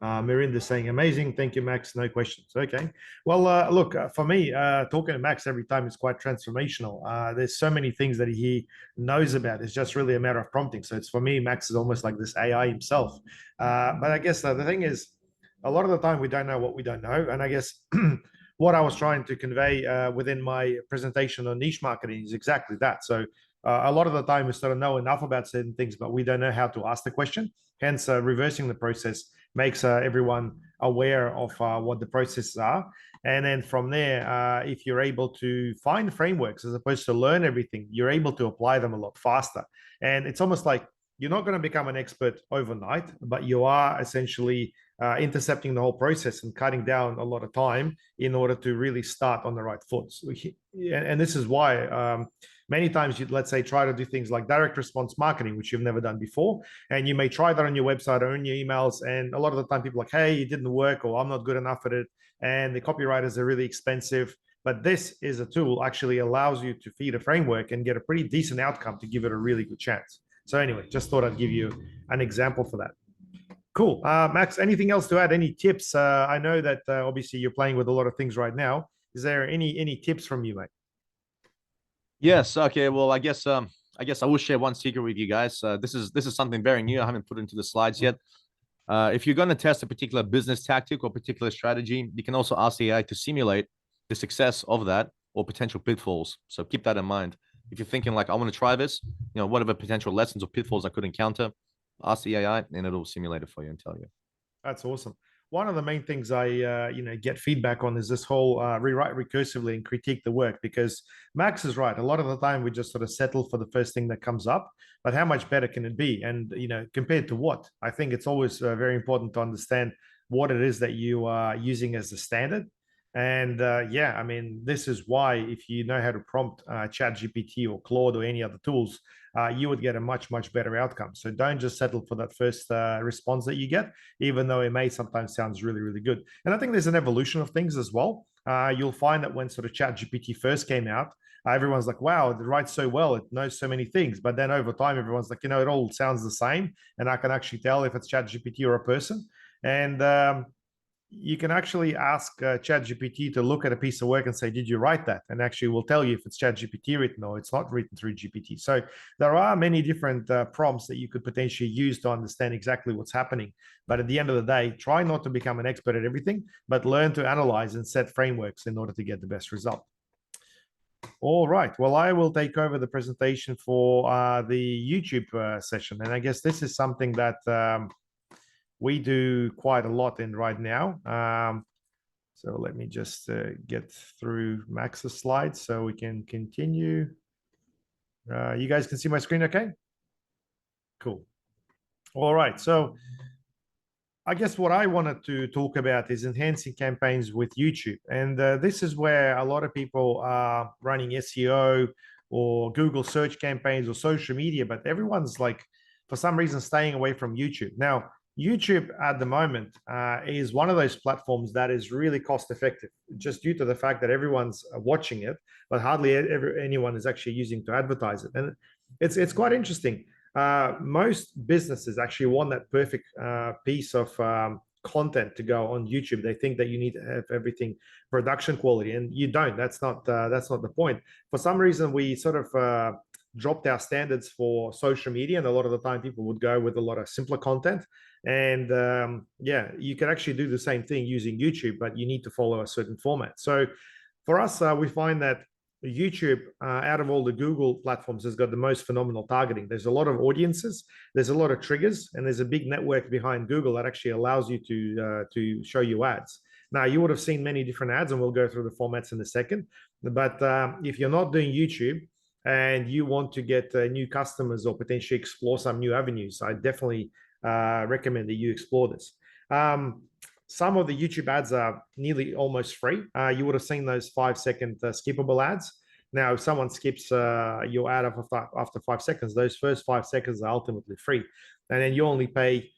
Mirinda saying, amazing. Thank you, Max. No questions. Okay. Well, look, for me, talking to Max every time is quite transformational. There's so many things that he knows about. It's just really a matter of prompting. So it's for me, Max is almost like this AI himself. But I guess the thing is, a lot of the time we don't know what we don't know. And I guess what I was trying to convey within my presentation on niche marketing is exactly that. So a lot of the time we sort of know enough about certain things, but we don't know how to ask the question. Hence, reversing the process makes everyone aware of what the processes are. And then from there, if you're able to find frameworks as opposed to learn everything, you're able to apply them a lot faster. And it's almost like you're not going to become an expert overnight, but you are essentially intercepting the whole process and cutting down a lot of time in order to really start on the right foot. And this is why many times you'd, let's say, try to do things like direct response marketing, which you've never done before. And you may try that on your website or in your emails. And a lot of the time people are like, hey, it didn't work, or I'm not good enough at it. And the copywriters are really expensive. But this is a tool actually allows you to feed a framework and get a pretty decent outcome to give it a really good chance. So anyway, just thought I'd give you an example for that. Cool. Max, anything else to add? Any tips? I know that obviously you're playing with a lot of things right now. Is there any tips from you, mate? Yes. Okay. Well, I guess I will share one secret with you guys. This is something very new. I haven't put into the slides yet. If you're going to test a particular business tactic or particular strategy, you can also ask the AI to simulate the success of that or potential pitfalls. So keep that in mind. If you're thinking like, I want to try this, what are the potential lessons or pitfalls I could encounter? Ask the AI and it'll simulate it for you and tell you. That's awesome. One of the main things I get feedback on is this whole rewrite recursively and critique the work, because Max is right. A lot of the time we just sort of settle for the first thing that comes up, but how much better can it be? And compared to what? I think it's always very important to understand what it is that you are using as the standard. And yeah, I mean, this is why if you know how to prompt ChatGPT or Claude or any other tools, you would get a much better outcome. So don't just settle for that first response that you get, even though it may sometimes sounds really good. And I think there's an evolution of things as well. You'll find that when sort of ChatGPT first came out, everyone's like, wow, it writes so well, it knows so many things. But then over time, everyone's like, it all sounds the same, and I can actually tell if it's ChatGPT or a person. And you can actually ask ChatGPT to look at a piece of work and say, did you write that? And actually will tell you if it's ChatGPT written or it's not written through GPT. So there are many different prompts that you could potentially use to understand exactly what's happening. But at the end of the day, try not to become an expert at everything, but learn to analyze and set frameworks in order to get the best result. All right. Well, I will take over the presentation for the YouTube session. And I guess this is something that we do quite a lot in right now. So let me just get through Max's slides so we can continue. You guys can see my screen okay? Cool. All right. So I guess what I wanted to talk about is enhancing campaigns with YouTube. And this is where a lot of people are running SEO or Google search campaigns or social media, but everyone's like, for some reason, staying away from YouTube. Now, YouTube at the moment is one of those platforms that is really cost effective, just due to the fact that everyone's watching it, but hardly anyone is actually using to advertise it. And it's quite interesting. Most businesses actually want that perfect piece of content to go on YouTube. They think that you need to have everything production quality, and you don't. That's not the point. For some reason, we sort of dropped our standards for social media, and a lot of the time people would go with a lot of simpler content. And yeah, you can actually do the same thing using YouTube, but you need to follow a certain format. So for us, we find that YouTube, out of all the Google platforms, has got the most phenomenal targeting. There's a lot of audiences, there's a lot of triggers, and there's a big network behind Google that actually allows you to show you ads. Now, you would have seen many different ads, and we'll go through the formats in a second. But if you're not doing YouTube and you want to get new customers or potentially explore some new avenues, I definitely recommend that you explore this. Some of the YouTube ads are nearly almost free. You would have seen those 5-second skippable ads. Now, if someone skips your ad after 5 seconds, those first 5 seconds are ultimately free. And then you only pay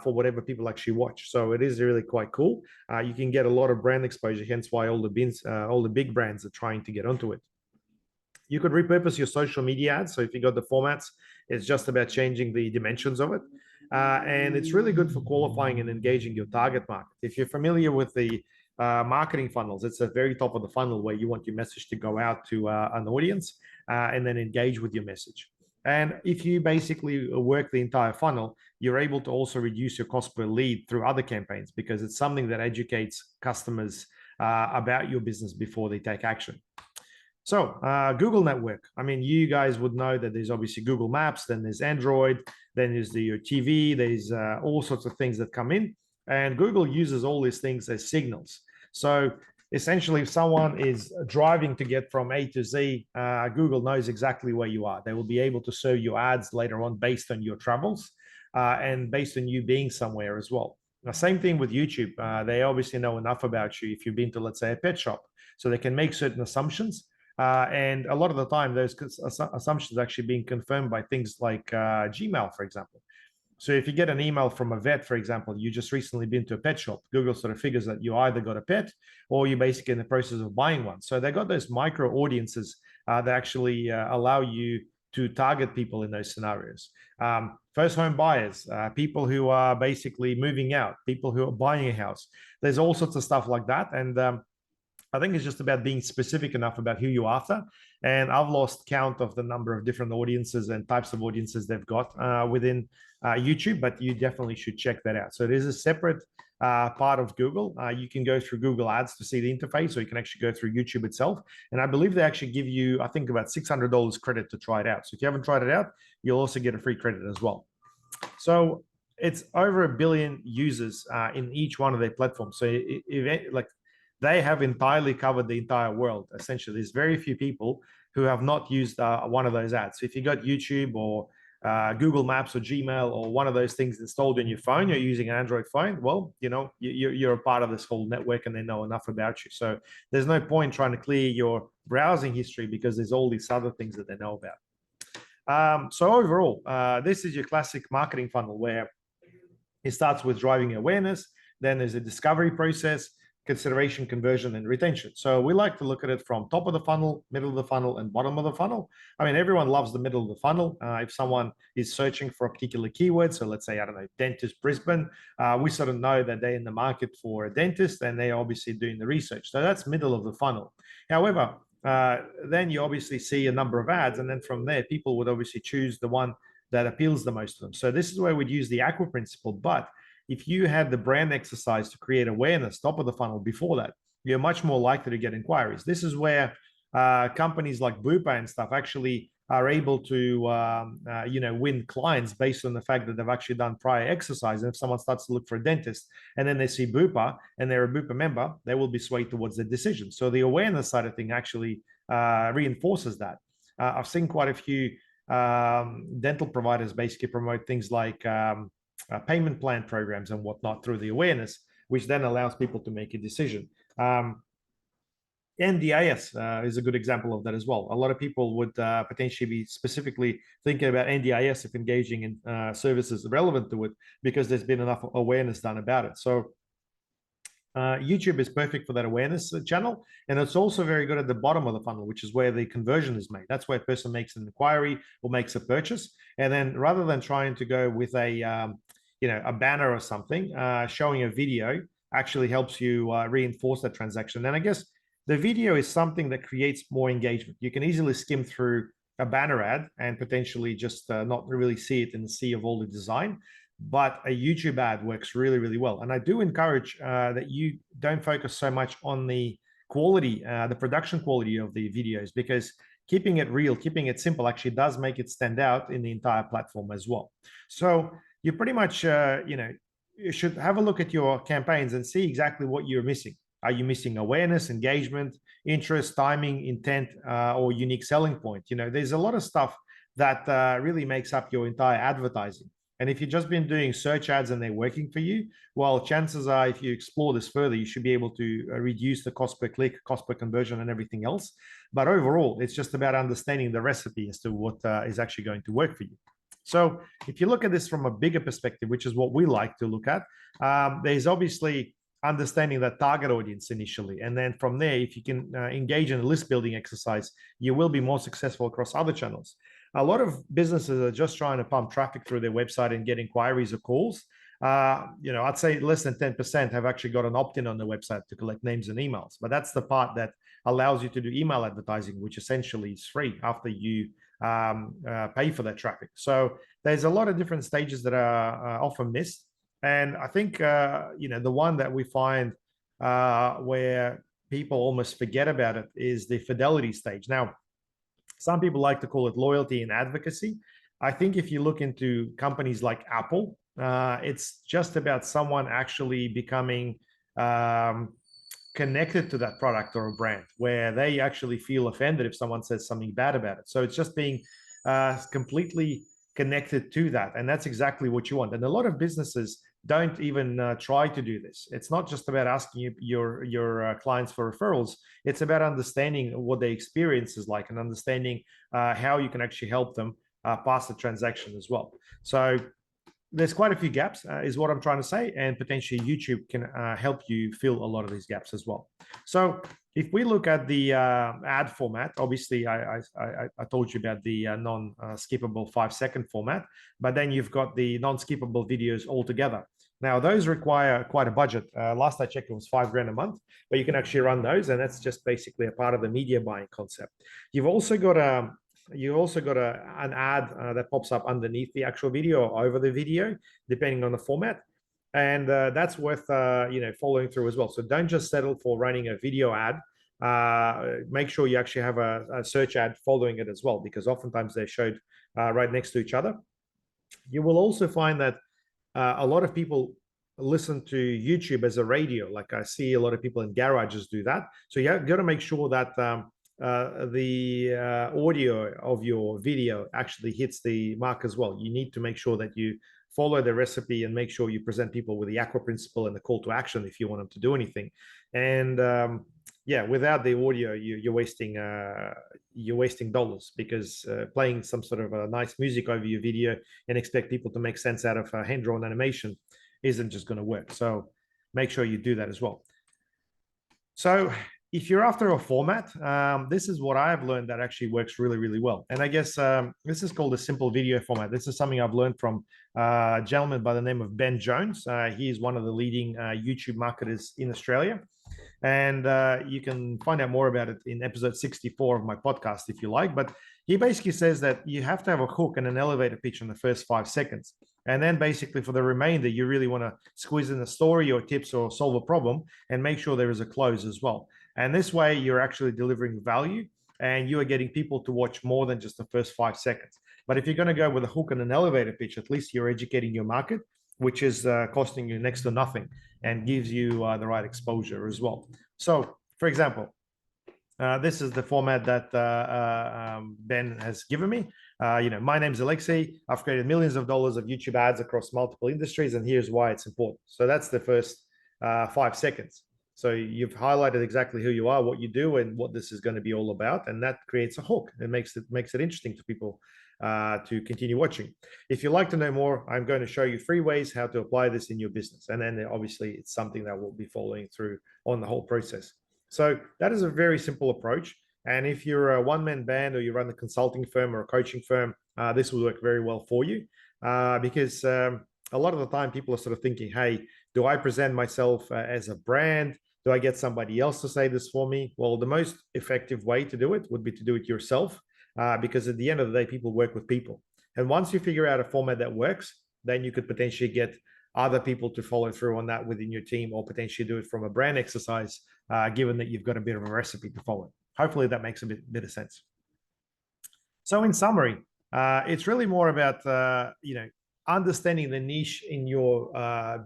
for whatever people actually watch. So it is really quite cool. You can get a lot of brand exposure, hence why all the big brands are trying to get onto it. You could repurpose your social media ads. So if you got the formats, it's just about changing the dimensions of it. And it's really good for qualifying and engaging your target market. If you're familiar with the marketing funnels, it's at the very top of the funnel where you want your message to go out to an audience and then engage with your message. And if you basically work the entire funnel, you're able to also reduce your cost per lead through other campaigns, because it's something that educates customers about your business before they take action. So Google Network, I mean, you guys would know that there's obviously Google Maps, then there's Android, then there's your TV, there's all sorts of things that come in. And Google uses all these things as signals. So essentially, if someone is driving to get from A to Z, Google knows exactly where you are. They will be able to serve you ads later on based on your travels and based on you being somewhere as well. Now, same thing with YouTube. They obviously know enough about you if you've been to, let's say, a pet shop. So they can make certain assumptions. And a lot of the time, those assumptions are actually being confirmed by things like Gmail, for example. So if you get an email from a vet, for example, you just recently been to a pet shop, Google sort of figures that you either got a pet or you're basically in the process of buying one. So they got those micro audiences that actually allow you to target people in those scenarios. First home buyers, people who are basically moving out, people who are buying a house. There's all sorts of stuff like that. And I think it's just about being specific enough about who you're after. And I've lost count of the number of different audiences and types of audiences they've got within YouTube, but you definitely should check that out. So it is a separate part of Google. You can go through Google Ads to see the interface, or you can actually go through YouTube itself. And I believe they actually give you, I think, about $600 credit to try it out. So if you haven't tried it out, you'll also get a free credit as well. So it's over 1 billion users in each one of their platforms. So like, they have entirely covered the entire world. Essentially, there's very few people who have not used one of those ads. So if you got YouTube or Google Maps or Gmail or one of those things installed on your phone, you're using an Android phone, well, you know, you're a part of this whole network and they know enough about you. So there's no point trying to clear your browsing history because there's all these other things that they know about. So overall, this is your classic marketing funnel where it starts with driving awareness, then there's a discovery process, consideration, conversion, and retention. So we like to look at it from top of the funnel, middle of the funnel, and bottom of the funnel. I mean, everyone loves the middle of the funnel. If someone is searching for a particular keyword, so let's say, I don't know, dentist Brisbane, we sort of know that they're in the market for a dentist and they're obviously doing the research. So that's middle of the funnel. However, then you obviously see a number of ads, and then from there, people would obviously choose the one that appeals the most to them. So this is where we'd use the aqua principle, but if you had the brand exercise to create awareness top of the funnel before that, you're much more likely to get inquiries. This is where companies like Bupa and stuff actually are able to win clients based on the fact that they've actually done prior exercise. And if someone starts to look for a dentist and then they see Bupa and they're a Bupa member, they will be swayed towards the decision. So the awareness side of thing actually reinforces that. I've seen quite a few dental providers basically promote things like payment plan programs and whatnot through the awareness, which then allows people to make a decision. NDIS is a good example of that as well. A lot of people would potentially be specifically thinking about NDIS if engaging in services relevant to it, because there's been enough awareness done about it. So YouTube is perfect for that awareness channel. And it's also very good at the bottom of the funnel, which is where the conversion is made. That's where a person makes an inquiry or makes a purchase. And then rather than trying to go with a, a banner or something, showing a video actually helps you reinforce that transaction. And I guess the video is something that creates more engagement. You can easily skim through a banner ad and potentially just not really see it in the sea of all the design. But a YouTube ad works really, really well. And I do encourage that you don't focus so much on the quality, the production quality of the videos, because keeping it real, keeping it simple actually does make it stand out in the entire platform as well. So you pretty much, you should have a look at your campaigns and see exactly what you're missing. Are you missing awareness, engagement, interest, timing, intent, or unique selling point? There's a lot of stuff that really makes up your entire advertising. And if you've just been doing search ads and they're working for you, well, chances are if you explore this further, you should be able to reduce the cost per click, cost per conversion, and everything else. But overall, it's just about understanding the recipe as to what is actually going to work for you. So if you look at this from a bigger perspective, which is what we like to look at, there's obviously understanding that target audience initially. And then from there, if you can engage in a list building exercise, you will be more successful across other channels. A lot of businesses are just trying to pump traffic through their website and get inquiries or calls. I'd say less than 10% have actually got an opt-in on the website to collect names and emails. But that's the part that allows you to do email advertising, which essentially is free after you pay for that traffic. So there's a lot of different stages that are often missed. And I think, the one that we find where people almost forget about it is the fidelity stage. Now, some people like to call it loyalty and advocacy. I think if you look into companies like Apple, it's just about someone actually becoming connected to that product or a brand, where they actually feel offended if someone says something bad about it. So it's just being completely connected to that. And that's exactly what you want. And a lot of businesses don't even try to do this. It's not just about asking your clients for referrals. It's about understanding what their experience is like and understanding how you can actually help them pass the transaction as well. So there's quite a few gaps is what I'm trying to say, and potentially YouTube can help you fill a lot of these gaps as well. So if we look at the ad format, obviously I told you about the non-skippable 5-second format, but then you've got the non-skippable videos altogether. Now those require quite a budget. Last I checked, it was $5 grand a month, but you can actually run those, and that's just basically a part of the media buying concept. You've also got an ad that pops up underneath the actual video or over the video, depending on the format. And that's worth following through as well. So don't just settle for running a video ad. Make sure you actually have a search ad following it as well, because oftentimes they're showed right next to each other. You will also find that a lot of people listen to YouTube as a radio. Like I see a lot of people in garages do that. So you got to make sure that the audio of your video actually hits the mark as well. You need to make sure that you follow the recipe and make sure you present people with the aqua principle and the call to action if you want them to do anything. And without the audio, you're wasting dollars, because playing some sort of a nice music over your video and expect people to make sense out of hand-drawn animation isn't just going to work. So make sure you do that as well. So if you're after a format, this is what I've learned that actually works really, really well. And I guess this is called a simple video format. This is something I've learned from a gentleman by the name of Ben Jones. He is one of the leading YouTube marketers in Australia. And you can find out more about it in episode 64 of my podcast if you like. But he basically says that you have to have a hook and an elevator pitch in the first 5 seconds. And then basically for the remainder, you really want to squeeze in a story or tips or solve a problem and make sure there is a close as well. And this way you're actually delivering value and you are getting people to watch more than just the first 5 seconds. But if you're going to go with a hook and an elevator pitch, at least you're educating your market, which is costing you next to nothing and gives you the right exposure as well. So, for example, This is the format that Ben has given me. My name's Alexei. I've created millions of dollars of YouTube ads across multiple industries, and here's why it's important. So that's the first 5 seconds. So you've highlighted exactly who you are, what you do, and what this is going to be all about, and that creates a hook. It makes it interesting to people to continue watching. If you'd like to know more, I'm going to show you 3 ways how to apply this in your business, and then obviously it's something that we'll be following through on the whole process. So that is a very simple approach. And if you're a one-man band or you run a consulting firm or a coaching firm, this will work very well for you because a lot of the time people are sort of thinking, hey, do I present myself as a brand? Do I get somebody else to say this for me? Well, the most effective way to do it would be to do it yourself because at the end of the day, people work with people. And once you figure out a format that works, then you could potentially get other people to follow through on that within your team or potentially do it from a brand exercise given that you've got a bit of a recipe to follow. Hopefully that makes a bit of sense. So in summary, it's really more about, understanding the niche in your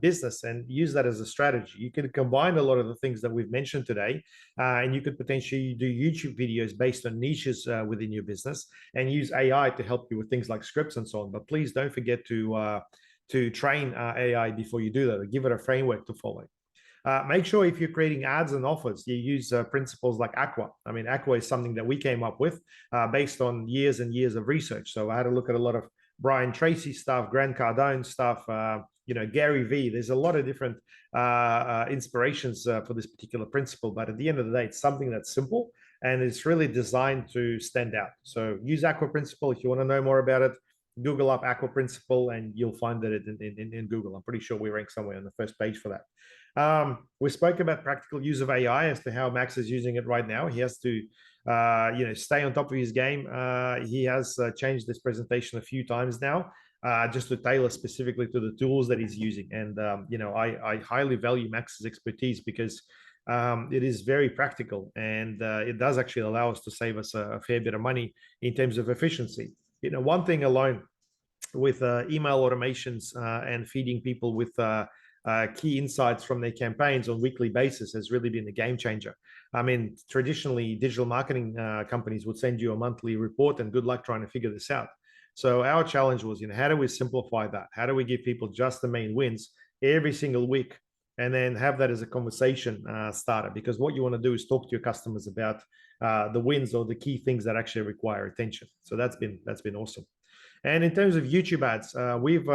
business and use that as a strategy. You can combine a lot of the things that we've mentioned today, and you could potentially do YouTube videos based on niches within your business and use AI to help you with things like scripts and so on. But please don't forget to train AI before you do that, or give it a framework to follow. Make sure if you're creating ads and offers, you use principles like Aqua. I mean, Aqua is something that we came up with based on years and years of research. So I had to look at a lot of Brian Tracy stuff, Grant Cardone stuff, Gary Vee. There's a lot of different inspirations for this particular principle. But at the end of the day, it's something that's simple and it's really designed to stand out. So use Aqua principle if you want to know more about it. Google up Aqua principle and you'll find that in Google. I'm pretty sure we rank somewhere on the first page for that. We spoke about practical use of AI as to how Max is using it right now. He has to, stay on top of his game. He has changed this presentation a few times now, just to tailor specifically to the tools that he's using. And, I highly value Max's expertise because it is very practical and it does actually allow us to save us a fair bit of money in terms of efficiency. One thing alone with email automations and feeding people with key insights from their campaigns on a weekly basis has really been a game changer. I mean, traditionally, digital marketing companies would send you a monthly report and good luck trying to figure this out. So our challenge was, how do we simplify that? How do we give people just the main wins every single week and then have that as a conversation starter? Because what you want to do is talk to your customers about the wins or the key things that actually require attention. So that's been awesome. And in terms of YouTube ads, we've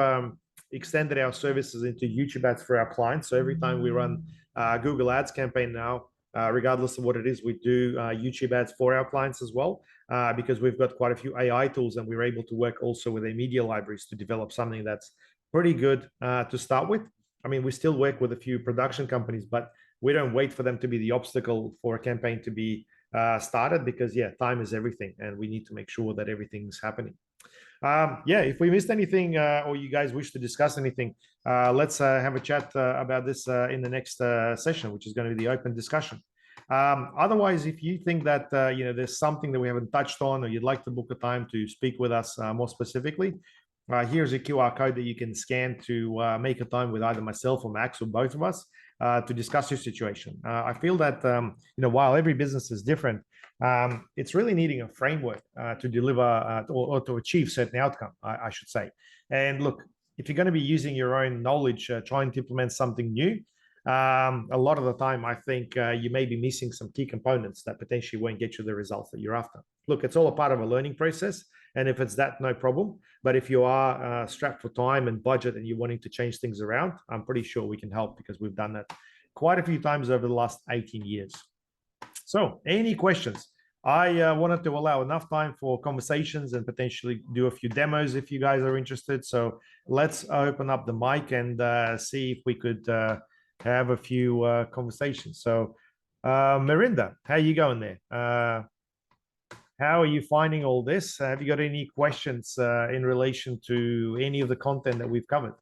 extended our services into YouTube ads for our clients. So every time we run Google Ads campaign now, regardless of what it is, we do YouTube ads for our clients as well, because we've got quite a few AI tools and we're able to work also with their media libraries to develop something that's pretty good to start with. I mean, we still work with a few production companies, but we don't wait for them to be the obstacle for a campaign to be started because, time is everything and we need to make sure that everything's happening. If we missed anything or you guys wish to discuss anything, let's have a chat about this in the next session, which is going to be the open discussion. Otherwise, if you think that there's something that we haven't touched on or you'd like to book a time to speak with us more specifically, here's a QR code that you can scan to make a time with either myself or Max or both of us to discuss your situation. I feel that while every business is different, it's really needing a framework to deliver or to achieve certain outcome, I should say. And look, if you're going to be using your own knowledge, trying to implement something new, a lot of the time, I think you may be missing some key components that potentially won't get you the results that you're after. Look, it's all a part of a learning process. And if it's that, no problem. But if you are strapped for time and budget and you're wanting to change things around, I'm pretty sure we can help because we've done that quite a few times over the last 18 years. So any questions? I wanted to allow enough time for conversations and potentially do a few demos if you guys are interested. So let's open up the mic and see if we could have a few conversations. So Mirinda, how are you going there? How are you finding all this? Have you got any questions in relation to any of the content that we've covered?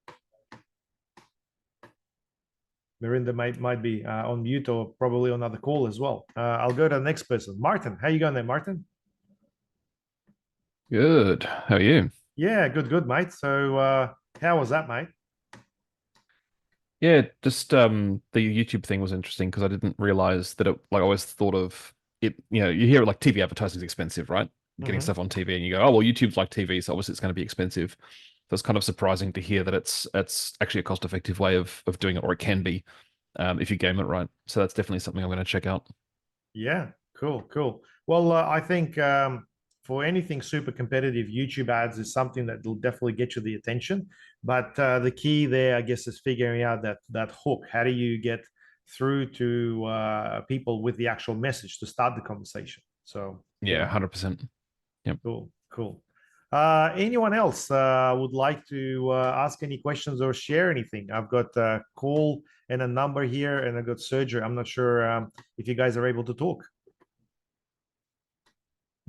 Mirinda might be on mute or probably on another call as well. I'll go to the next person. Martin, how you going there, Martin? Good. How are you? Yeah, good, mate. So how was that, mate? Yeah, just the YouTube thing was interesting because I didn't realize that I always thought of you hear it like TV advertising is expensive, right? Getting Mhm. stuff on TV, and you go, oh well, YouTube's like TV, so obviously it's going to be expensive. So it's kind of surprising to hear that it's actually a cost-effective way of doing it, or it can be, if you game it right. So that's definitely something I'm going to check out. Yeah, cool, cool. Well, I think for anything super competitive, YouTube ads is something that will definitely get you the attention. But the key there, I guess, is figuring out that hook. How do you get through to people with the actual message to start the conversation? So Yeah, yeah, 100%. Yep. cool, cool. Anyone else would like to ask any questions or share anything? I've got a call and a number here, and I've got Sergio. I'm not sure if you guys are able to talk.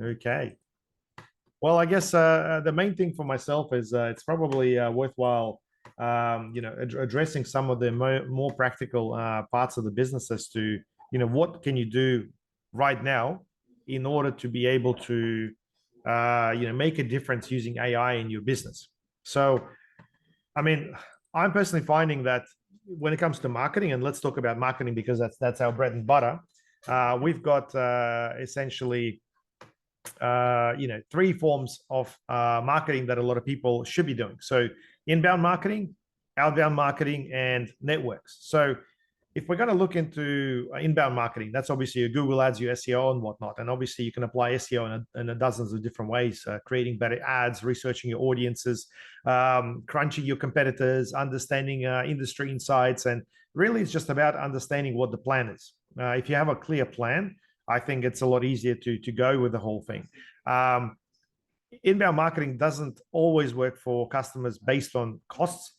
Okay. Well, I guess the main thing for myself is it's probably worthwhile, addressing some of the more practical parts of the business as to, what can you do right now in order to be able to, make a difference using AI in your business. So, I mean, I'm personally finding that when it comes to marketing, and let's talk about marketing because that's our bread and butter. We've got essentially three forms of marketing that a lot of people should be doing. So inbound marketing, outbound marketing, and networks. So if we're going to look into inbound marketing, that's obviously your Google ads, your SEO and whatnot. And obviously you can apply SEO in dozens of different ways, creating better ads, researching your audiences, crunching your competitors, understanding industry insights. And really it's just about understanding what the plan is. If you have a clear plan, I think it's a lot easier to go with the whole thing. Inbound marketing doesn't always work for customers based on costs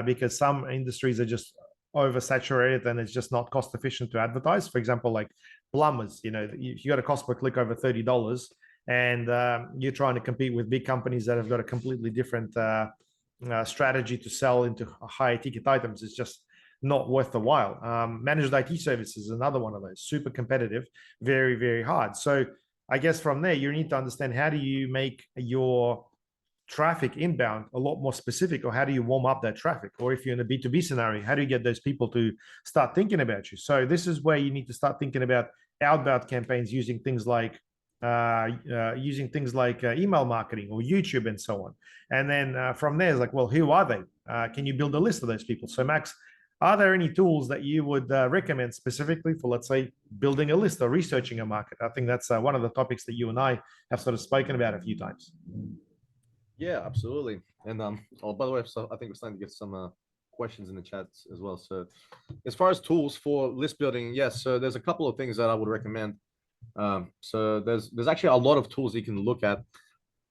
because some industries are just oversaturated and it's just not cost efficient to advertise. For example, like plumbers, if you got a cost per click over $30 and you're trying to compete with big companies that have got a completely different strategy to sell into higher ticket items, it's just not worth the while. Managed IT services is another one of those, super competitive, very, very hard. So I guess from there, you need to understand how do you make your traffic inbound a lot more specific, or how do you warm up that traffic? Or if you're in a B2B scenario, how do you get those people to start thinking about you? So this is where you need to start thinking about outbound campaigns using things like email marketing or YouTube and so on. And then from there, it's like, well, who are they? Can you build a list of those people? So Max, are there any tools that you would recommend specifically for, let's say, building a list or researching a market? I think that's one of the topics that you and I have sort of spoken about a few times. Yeah, absolutely. And oh, by the way, so I think we're starting to get some questions in the chat as well. So as far as tools for list building, yes, so there's a couple of things that I would recommend. So there's actually a lot of tools you can look at.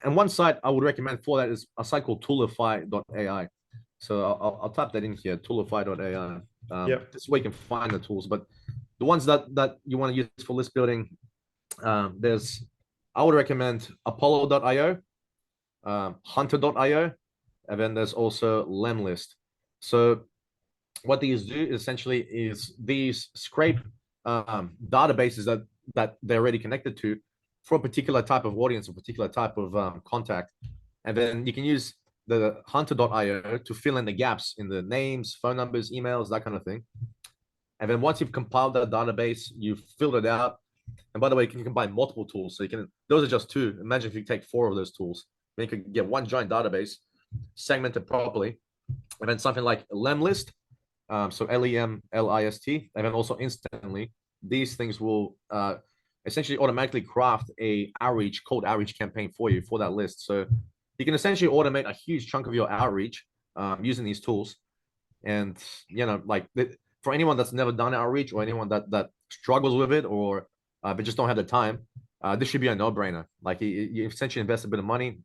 And one site I would recommend for that is a site called toolify.ai. So I'll type that in here, toolify.ai. Yep. This way you can find the tools. But the ones that you want to use for list building, I would recommend apollo.io, hunter.io, and then there's also lemlist. So what these do essentially is these scrape databases that they're already connected to for a particular type of audience, a particular type of contact. And then you can use the hunter.io to fill in the gaps in the names, phone numbers, emails, that kind of thing. And then once you've compiled that database, you've filled it out. And by the way, you can combine multiple tools. So those are just two. Imagine if you take 4 of those tools, then you could get one giant database, segmented properly. And then something like Lemlist, so Lemlist, and then also instantly, these things will essentially automatically craft a cold outreach campaign for you for that list. So you can essentially automate a huge chunk of your outreach using these tools. And for anyone that's never done outreach, or anyone that struggles with it, or but just don't have the time, this should be a no-brainer. Like you essentially invest a bit of money,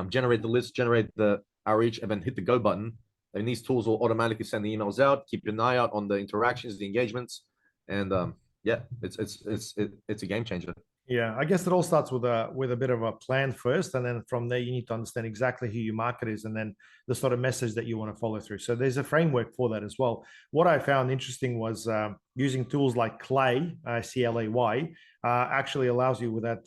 generate the list, generate the outreach, and then hit the go button. And these tools will automatically send the emails out. Keep an eye out on the interactions, the engagements, and yeah, it's a game changer. Yeah, I guess it all starts with a bit of a plan first, and then from there you need to understand exactly who your market is, and then the sort of message that you want to follow through. So there's a framework for that as well. What I found interesting was using tools like Clay, CLAY, actually allows you with that,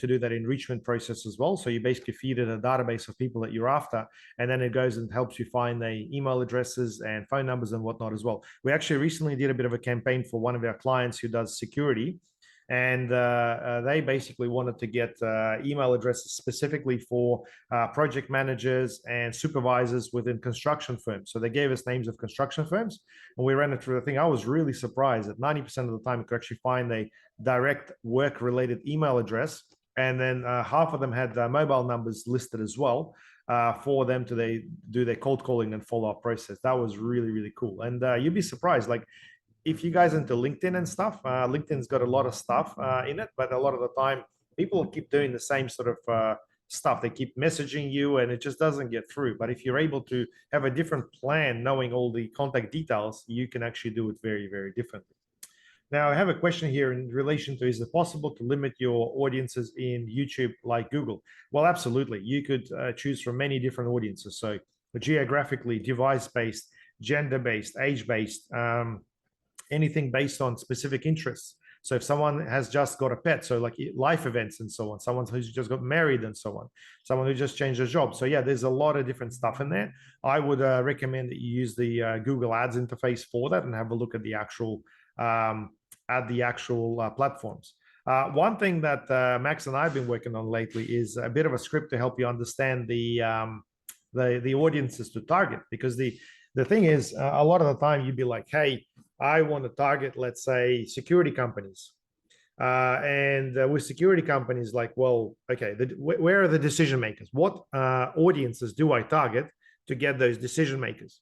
to do that enrichment process as well. So you basically feed it a database of people that you're after, and then it goes and helps you find the email addresses and phone numbers and whatnot as well. We actually recently did a bit of a campaign for one of our clients who does security. And they basically wanted to get email addresses specifically for project managers and supervisors within construction firms. So they gave us names of construction firms, and we ran it through the thing. I was really surprised that 90% of the time you could actually find a direct work-related email address, and then half of them had mobile numbers listed as well for them to do their cold calling and follow-up process. That was really, really cool. And you'd be surprised, like, if you guys into LinkedIn and stuff, LinkedIn's got a lot of stuff in it, but a lot of the time people keep doing the same sort of stuff. They keep messaging you and it just doesn't get through. But if you're able to have a different plan, knowing all the contact details, you can actually do it very, very differently. Now, I have a question here in relation to, is it possible to limit your audiences in YouTube like Google? Well, absolutely. You could choose from many different audiences. So geographically, device-based, gender-based, age-based, anything based on specific interests. So if someone has just got a pet, so like life events and so on, someone who's just got married and so on, someone who just changed their job. So yeah, there's a lot of different stuff in there. I would recommend that you use the Google Ads interface for that and have a look at the actual platforms. One thing that Max and I have been working on lately is a bit of a script to help you understand the audiences to target, because the thing is, a lot of the time you'd be like, hey, I want to target, let's say, security companies. With security companies, like, well, okay, where are the decision makers? What audiences do I target to get those decision makers?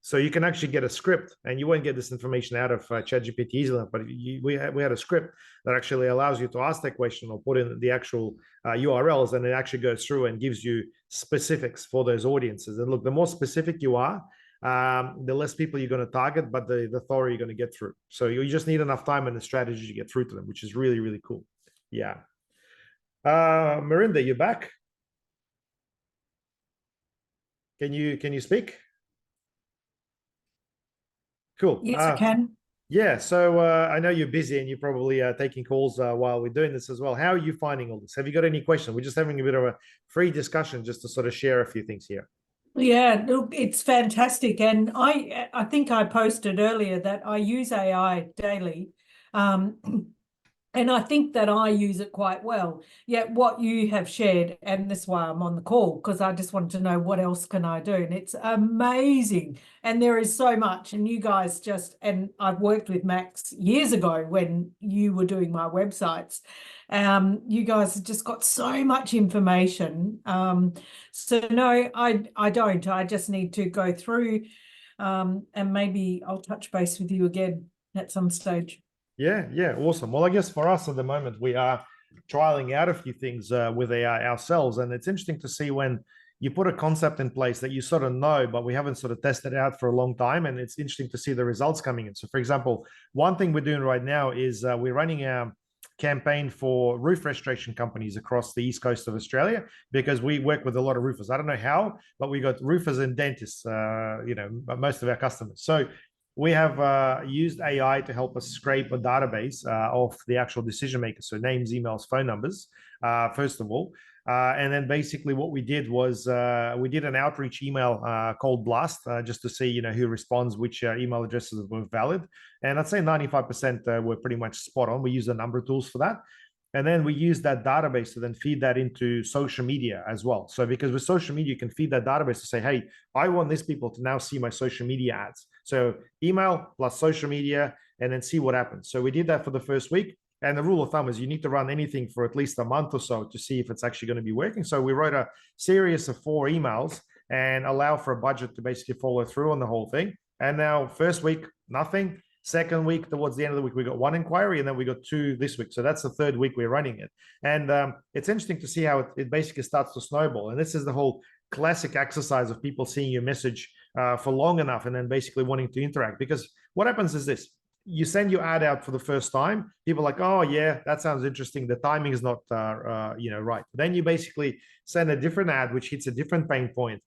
So you can actually get a script, and you won't get this information out of ChatGPT easily, but we had a script that actually allows you to ask that question or put in the actual URLs, and it actually goes through and gives you specifics for those audiences. And look, the more specific you are, the less people you're going to target, but the thorough you're going to get through. So you just need enough time and the strategy to get through to them, which is really, really cool. Yeah. Marinda, you back? Can you speak? Cool. Yes, I can. Yeah, so I know you're busy and you're probably taking calls while we're doing this as well. How are you finding all this? Have you got any questions? We're just having a bit of a free discussion just to sort of share a few things here. Yeah, look, it's fantastic. And I think I posted earlier that I use AI daily. And I think that I use it quite well. Yet what you have shared, and this is why I'm on the call, because I just wanted to know what else can I do. And it's amazing. And there is so much. And you guys and I've worked with Max years ago when you were doing my websites. You guys have just got so much information. So no, I don't. I just need to go through and maybe I'll touch base with you again at some stage. Yeah, awesome. Well, I guess for us at the moment, we are trialing out a few things with AI ourselves. And it's interesting to see when you put a concept in place that you sort of know, but we haven't sort of tested out for a long time. And it's interesting to see the results coming in. So for example, one thing we're doing right now is we're running a campaign for roof restoration companies across the east coast of Australia, because we work with a lot of roofers. I don't know how, but we got roofers and dentists, most of our customers. So we have used AI to help us scrape a database of the actual decision makers, so names, emails, phone numbers, first of all. And then basically what we did was we did an outreach email called Blast, just to see who responds, which email addresses were valid. And I'd say 95% were pretty much spot on. We use a number of tools for that. And then we use that database to then feed that into social media as well. So because with social media, you can feed that database to say, hey, I want these people to now see my social media ads. So email plus social media, and then see what happens. So we did that for the first week. And the rule of thumb is you need to run anything for at least a month or so to see if it's actually going to be working. So we wrote a series of 4 emails and allow for a budget to basically follow through on the whole thing. And now first week, nothing. Second week, towards the end of the week, we got 1 inquiry, and then we got 2 this week. So that's the 3rd week we're running it. And it's interesting to see how it basically starts to snowball. And this is the whole classic exercise of people seeing your message for long enough and then basically wanting to interact. Because what happens is this: you send your ad out for the first time, people are like, oh yeah, that sounds interesting. The timing is not right. Then you basically send a different ad, which hits a different pain point.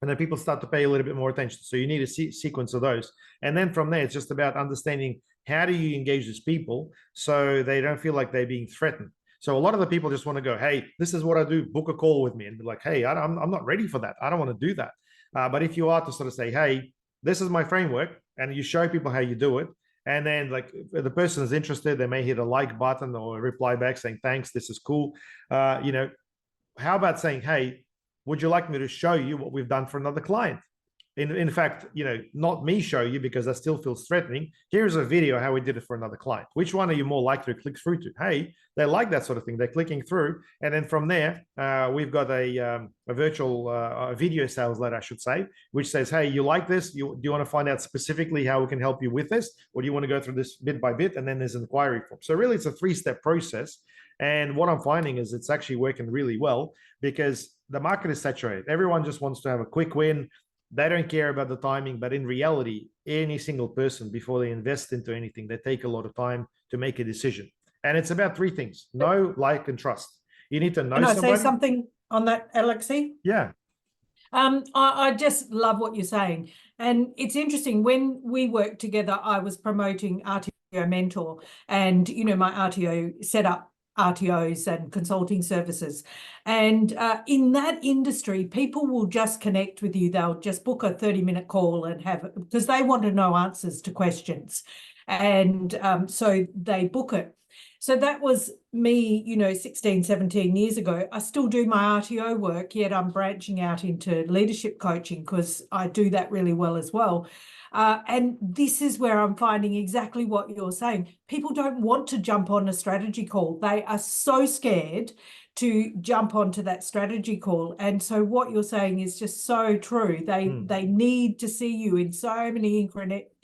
And then people start to pay a little bit more attention. So you need a sequence of those. And then from there, it's just about understanding how do you engage these people so they don't feel like they're being threatened. So a lot of the people just want to go, hey, this is what I do, book a call with me, and be like, hey, I'm not ready for that. I don't want to do that. But if you are to sort of say, hey, this is my framework, and you show people how you do it, And then like if the person is interested, they may hit a like button or a reply back saying, thanks, this is cool. You know, how about saying, hey, would you like me to show you what we've done for another client? In fact, you know, not me show you because that still feels threatening. Here's a video how we did it for another client. Which one are you more likely to click through to? Hey, they like that sort of thing. They're clicking through. And then from there, we've got a virtual video sales letter, I should say, which says, hey, you like this? Do you want to find out specifically how we can help you with this? Or do you want to go through this bit by bit? And then there's an inquiry form. So really, it's a 3-step process. And what I'm finding is it's actually working really well because the market is saturated. Everyone just wants to have a quick win. They don't care about the timing, but in reality, any single person, before they invest into anything, they take a lot of time to make a decision. And it's about 3 things: know, like, and trust. You need to know Can I somebody. say something on that, Alexei? Yeah. I just love what you're saying. And it's interesting, when we worked together, I was promoting RTO Mentor, and, you know, my RTO set up RTOs and consulting services. And in that industry, people will just connect with you. They'll just book a 30-minute call and have, because they want to know answers to questions. And so they book it. So that was me, you know, 16, 17 years ago. I still do my RTO work, yet I'm branching out into leadership coaching because I do that really well as well. And this is where I'm finding exactly what you're saying. People don't want to jump on a strategy call. They are so scared to jump onto that strategy call. And so what you're saying is just so true. They need to see you in so many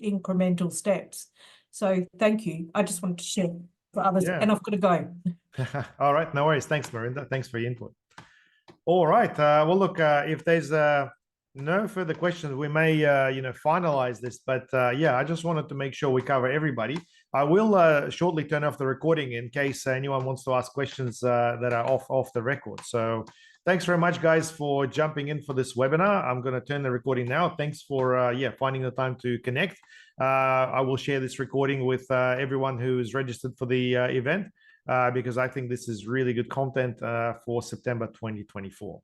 incremental steps. So thank you. I just wanted to share for others, and I've got to go. All right, no worries. Thanks, Marinda. Thanks for your input. All right. Well, look, if there's no further questions, we may, you know, finalize this. But yeah, I just wanted to make sure we cover everybody. I will shortly turn off the recording in case anyone wants to ask questions that are off the record. So thanks very much, guys, for jumping in for this webinar. I'm going to turn the recording now. Thanks for finding the time to connect. I will share this recording with everyone who is registered for the event because I think this is really good content for September 2024.